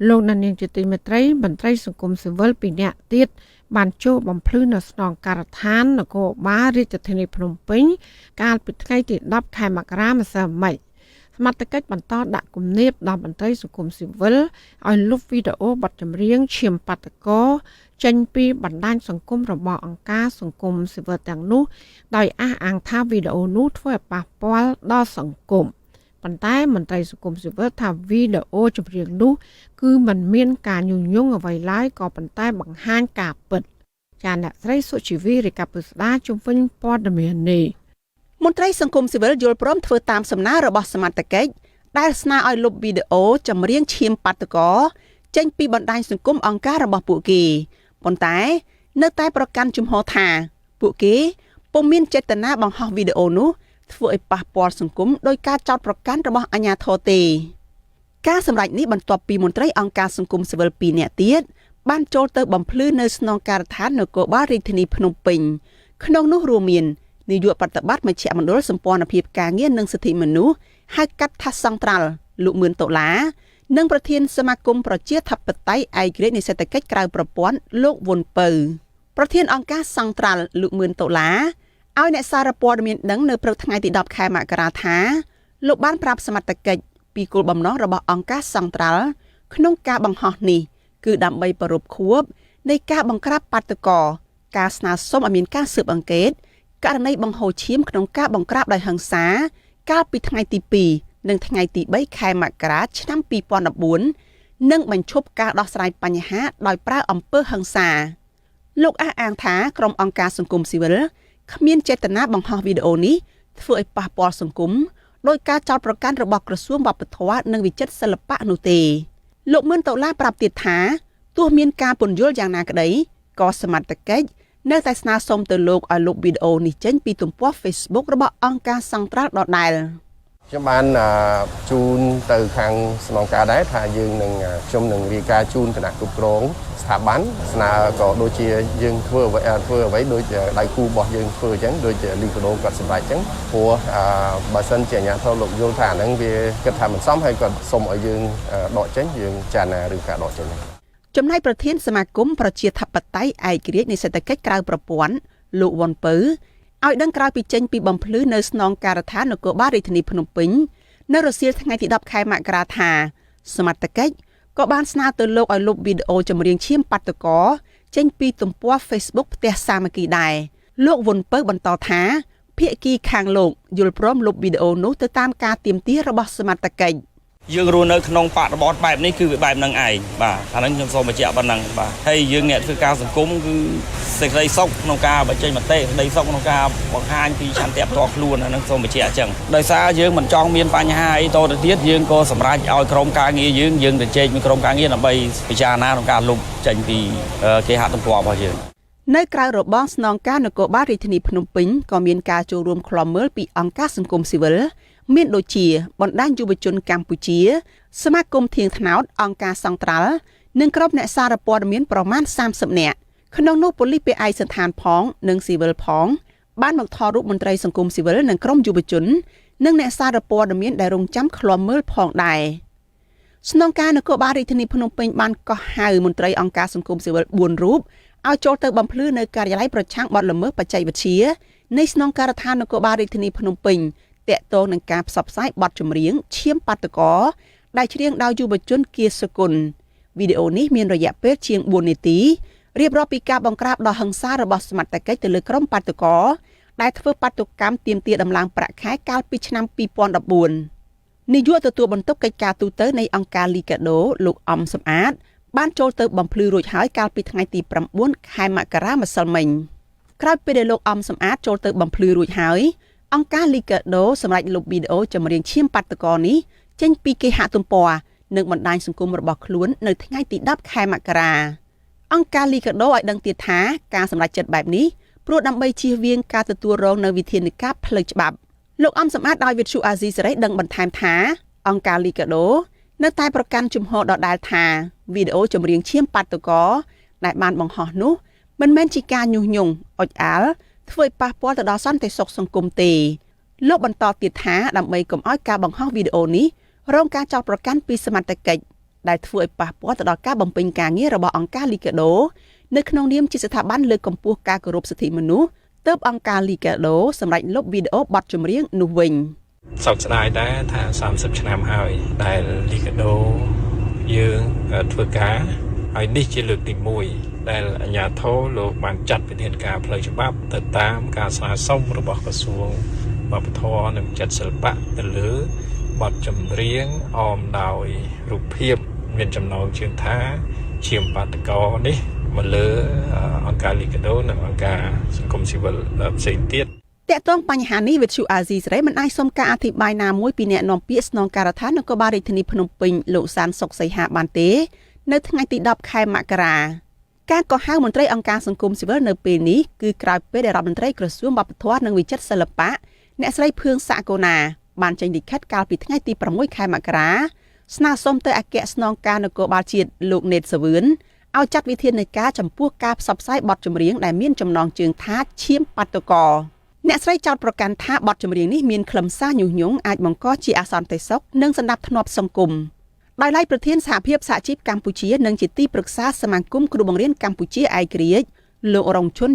លោកនាងជាទីមេត្រីមន្ត្រីសង្គមស៊ីវិលពីរនាក់ទៀតបានចូលបំភ្លឺនៅស្នងការដ្ឋាននគរបាលរាជធានីភ្នំពេញកាលពីថ្ងៃទី10ខែមករាម្សិលមិញសមត្ថកិច្ចបន្តដាក់គំនាបដល់មន្ត្រីសង្គមស៊ីវិលឲ្យលុបវីដេអូបទចម្រៀងឈាមបាតកោចេញពីបណ្ដាញសង្គមរបស់អង្គការសង្គមស៊ីវិលទាំងនោះដោយអះអាងថាវីដេអូនោះធ្វើឲ្យប៉ះពាល់ដល់សង្គមប៉ុន្តែមន្ត្រីសង្គមស៊ីវិលថាវីដេអូចម្រៀងនោះគឺมันមានការញុះញង់អ្វីឡើយក៏ប៉ុន្តែបង្ហាញការពិតចាអ្នកស្រីសុជីវីរាយការណ៍ពុស្ដាជំវិញព័ត៌មាននេះមន្ត្រីសង្គមស៊ីវិលយល់ព្រមធ្វើតាមសំណើរបស់សមត្ថកិច្ចដែលស្នើឲ្យលុបវីដេអូចម្រៀងឈាមបាតកោចេញពីបណ្ដាញសង្គមអង្គការរបស់ពួកគេប៉ុន្តែនៅតែប្រកាន់ជំហរថាពួកគេពុំមានចេតនាបង្ហោះវីដេអូនោះធ្វើឲ្យប៉ះពាល់សង្គមដោយការចោទប្រកាន់របស់អាជ្ញាធរទេការសម្រេចនេះបន្ទាប់ពីមន្ត្រីអង្គការសង្គមស៊ីវិល2នាក់ទៀតបានចូលទៅបំភ្លឺនៅស្នងការដ្ឋាននគរបាលរាជធានីភ្នំពេញក្នុងនោះរួមមាននាយកប្រតិបត្តិមជ្ឈមណ្ឌលសម្ព័ន្ធភាពការងារនិងសិទ្ធិមនុស្សហៅកាត់ថាសង្ត្រាល់លោកមឿនដុល្លារនិងប្រធានសមាគមប្រជាធិបតេយ្យឯករាជ្យនៃសេដ្ឋកិច្ចក្រៅប្រព័ន្ធលោកវុនពៅប្រធានអង្គការសង្ត្រាល់លោកមឿនដុល្លារឲ្យអ្នកសារព័ត៌មានដឹងនៅព្រឹកថ្ងៃទី10ខែមករាថាលោកបានប្រាប់សមត្ថកិច្ចពីគោលបំណងរបស់អង្គការសង្ត្រាល់ក្នុងការបង្ហោះនេះគឺដើម្បីប្រពខួបនៃការបង្ក្រាបបាតុករការស្នើសុំឲ្យមានការស៊ើបអង្កេតករណីបង្ហូរឈាមក្នុងការបង្ក្រាបដោយហិង្សាកាលពីថ្ងៃទី2និងថ្ងៃទី3ខែមករាឆ្នាំ2014និងបញ្ឈប់ការដោះស្រាយបញ្ហាដោយប្រើអំពើហិង្សាលោកអះអាងថាក្រុមអង្គការសង្គមស៊ីវិលគ្មានចេតនាបង្ហោះវីដេអូនេះធ្វើឲ្យប៉ះពាល់សង្គមដោយការចោទប្រកាន់របស់ក្រសួងវប្បធម៌និងវិចិត្រសិល្បៈនោះទេលោកមឿនដុល្លារប្រាប់ទៀតថាទោះមានការពន្យល់យ៉ាងណាក្តីក៏សមត្ថកិច្ចនៅតែស្នើសុំទៅលោកឲ្យលុបវីដេអូនេះចេញពីទំព័រ Facebook របស់អង្គការសង្ត្រាល់ដដែលខ្ញុំបានជូនទៅខាងស្នងការដែរថាយើងនឹងខ្ញុំនឹងរាយការណ៍ជូនគណៈគ្រប់គ្រងស្ថាប័នស្នើក៏ដូចជាយើងធ្វើអ្វីដូចដៃគូរបស់យើងធ្វើអញ្ចឹងដូចជាលីកាដូគាត់សម្រេចអញ្ចឹងព្រោះបើសិនជាអាជ្ញាធរលោកយល់ថាអាហ្នឹងវាគិតថាមិនសមហើយគាត់សុំឲ្យយើងដកចេញយើងចារណាឬការដកចេញចំណែកប្រធានសមាគមប្រជាធិបតេយ្យឯករាជ្យនៃសេដ្ឋកិច្ចក្រៅប្រព័ន្ធលោកវ៉ុនពៅឲ្យដឹងក្រោយពីចេញពីបំភ្លឺនៅស្នងការដ្ឋាននគរបាលរាជធានីភ្នំពេញនៅរសៀលថ្ងៃទី10ខែមករាថាសមត្ថកិច្ចក៏បានស្នើទៅលោកឲ្យលុបវីដេអូចម្រៀងឈាមបាតុករចេញពីទំព័រ Facebook ផ្ទះសាមគ្គីដែរលោកវុនពៅបន្តថា ភាគីខាងលោកយល់ព្រមលុបវីដេអូនោះទៅតាមការទាមទាររបស់សមត្ថកិច្ចយើងរស់នៅក្នុងបរិបទបែបនេះគឺវាបែបហ្នឹងឯងបាទអាហ្នឹងខ្ញុំសូមបញ្ជាក់ប៉ុណ្ណឹងបាទហើយយើងអ្នកធ្វើការសង្គមគឺសេចក្តីសុខក្នុងការបញ្ចេញមតិសេចក្តីសុខក្នុងការបង្ហាញពីឆន្ទៈផ្ទាល់ខ្លួនអាហ្នឹងសូមបញ្ជាក់អញ្ចឹងដោយសារយើងមិនចង់មានបញ្ហាអីតទៅទៀតយើងក៏សម្រេចឲ្យក្រុមការងារយើងទៅជែកមួយក្រុមការងារដើម្បីពិចារណាក្នុងការលុបចេញពីគេហទំព័ររបស់យើងនៅក្រៅរបងស្នងការនគរបាលរាជធានីភ្នំពេញក៏មានការចូលរួមឃ្លាំមើលពីអង្គការសង្គមស៊ីវិលមានដូចជាបណ្ដាញយុវជនកម្ពុជាសមាគមធៀងថ្នោតអង្គការសង្ត្រាល់និងក្រុមអ្នកសារព័ត៌មានប្រមាណ30នាក់ក្នុងនោះប៉ូលីសឯកសណ្ឋានផងនិងស៊ីវិលផងបានមកថតរូបមន្ត្រីសង្គមស៊ីវិលនិងក្រុមយុវជននិងអ្នកសារព័ត៌មានដែលរងចាំឃ្លាំមើលផងដែរស្នងការនគរបាលរាជធានីភ្នំពេញបានកោះហៅមន្ត្រីអង្គការសង្គមស៊ីវិល4រូបឲ្យចូលទៅបំភ្លឺនៅការិយាល័យប្រឆាំងបទល្មើសបច្ចេកវិទ្យានៃស្នងការដ្ឋាននគរបាលរាជធានីភ្នំពេញតាក់ទងនឹងការផ្សព្វផ្សាយបទចម្រៀងឈាមបាតុករដែលច្រៀងដោយយុវជនគៀសគុណវីដេអូនេះមានរយៈពេលជាង4នាទីរៀបរាប់ពីការបង្ក្រាបដ៏ហិង្សារបស់សមត្ថកិច្ចទៅលើក្រុមបាតុករដែលធ្វើបាតុកម្មទាមទារដំឡើងប្រាក់ខែកាលពីឆ្នាំ2014នាយកទទួលបន្ទុកកិច្ចការទូតនៃអង្គការលីកាដូលោកអំសំអាតបានចូលទៅបំភ្លឺរួចហើយកាលពីថ្ងៃទី9ខែមករាម្សិលមិញក្រោយពេលដែលលោកអំសំអាតចូលទៅបំភ្លឺរួចហើយអង្គការលីកាដូសម្រាប់លុបវីដេអូចម្រៀងឈាមបាតុករនេះចេញពីគេហទំព័រនិងបណ្ដាញសង្គមរបស់ខ្លួននៅថ្ងៃទី10ខែមករាអង្គការលីកាដូឲ្យដឹងទៀតថាការសម្រេចចិត្តបែបនេះព្រោះដើម្បីជៀសវាងការទទួលរងនៅវិធានការផ្លូវច្បាប់លោកអំសំអាតដោយវិទ្យុអាស៊ីសេរីដឹងបន្ថែមថាអង្គការលីកាដូនៅតែប្រកាន់ជំហរដដែលថាវីដេអូចម្រៀងឈាមបាតុករដែលបានបង្ហោះនោះមិនមែនជាការញុះញង់អុចអាលធ្វើឲ្យប៉ះពាល់ទៅដល់សន្តិសុខសង្គមទេលោកបន្តទៀតថាដើម្បីកុំឲ្យការបង្ហោះវីដេអូនេះរងការចោទប្រកាន់ពីសមត្ថកិច្ចដែលធ្វើឲ្យប៉ះពាល់ទៅដល់ការបំពេញការងាររបស់អង្គការលីកាដូនៅក្នុងនាមជាស្ថាប័នលើកកម្ពស់ការគោរពសិទ្ធិមនុស្សទើបអង្គការលីកាដូសម្រេចលុបវីដេអូបទចម្រៀងនោះវិញសោកស្ដាយដែរថា30ឆ្នាំហើយដែលលីកាដូយើងធ្វើការហើយនេះជាលើកទី1ដែលអាជ្ញាធរលោកបានចាត់វិធានការផ្លូវច្បាប់ទៅតាមការស្នើសុំរបស់ក្រសួងវប្បធម៌និងចិត្តសិល្បៈទៅលើបទចម្រៀងអមដោយរូបភាពមានចំណងជើងថាឈាមបាតុករនេះមកលើអង្គការលីកាដូនិងអង្គការសង្គមស៊ីវិលផ្សេងទៀតតាក់ទងបញ្ហានេះវិទ្យុអាស៊ីសេរីមិនអាចសុំការអធិប្បាយណាមួយពីអ្នកនាំពាក្យស្នងការដ្ឋាននគរបាលរាជធានីភ្នំពេញលោកសានសុកសីហាបានទេនៅថ្ងៃទី10ខែមករាការកោះហៅមន្ត្រីអង្គការសង្គមស៊ីវិលនៅពេលនេះគឺក្រោយពេលដែលរដ្ឋមន្ត្រីក្រសួងវប្បធម៌និងវិចិត្រសិល្បៈអ្នកស្រីភឿងសាកូណាបានចេញលិខិតកាលពីថ្ងៃទី6ខែមករាស្នើសុំទៅអគ្គស្នងការនគរបាលជាតិលោកណេតសាវឿនឲ្យចាត់វិធានការចំពោះការផ្សព្វផ្សាយបទចម្រៀងដែលមានចំណងជើងថាឈាមបាតុករអ្នកស្រីចោទប្រកាន់ថាបទចម្រៀងនេះមានខ្លឹមសារញុះញង់អាចបង្កជាអសន្តិសុខនិងសណ្ដាប់ធ្នាប់សង្គមដោយឡែកប្រធានសហភាពសហជីពកម្ពុជានិងជាទីប្រឹក្សាសមាគមគ្រូបង្រៀនកម្ពុជាឯករាជ្យលោករងឈុន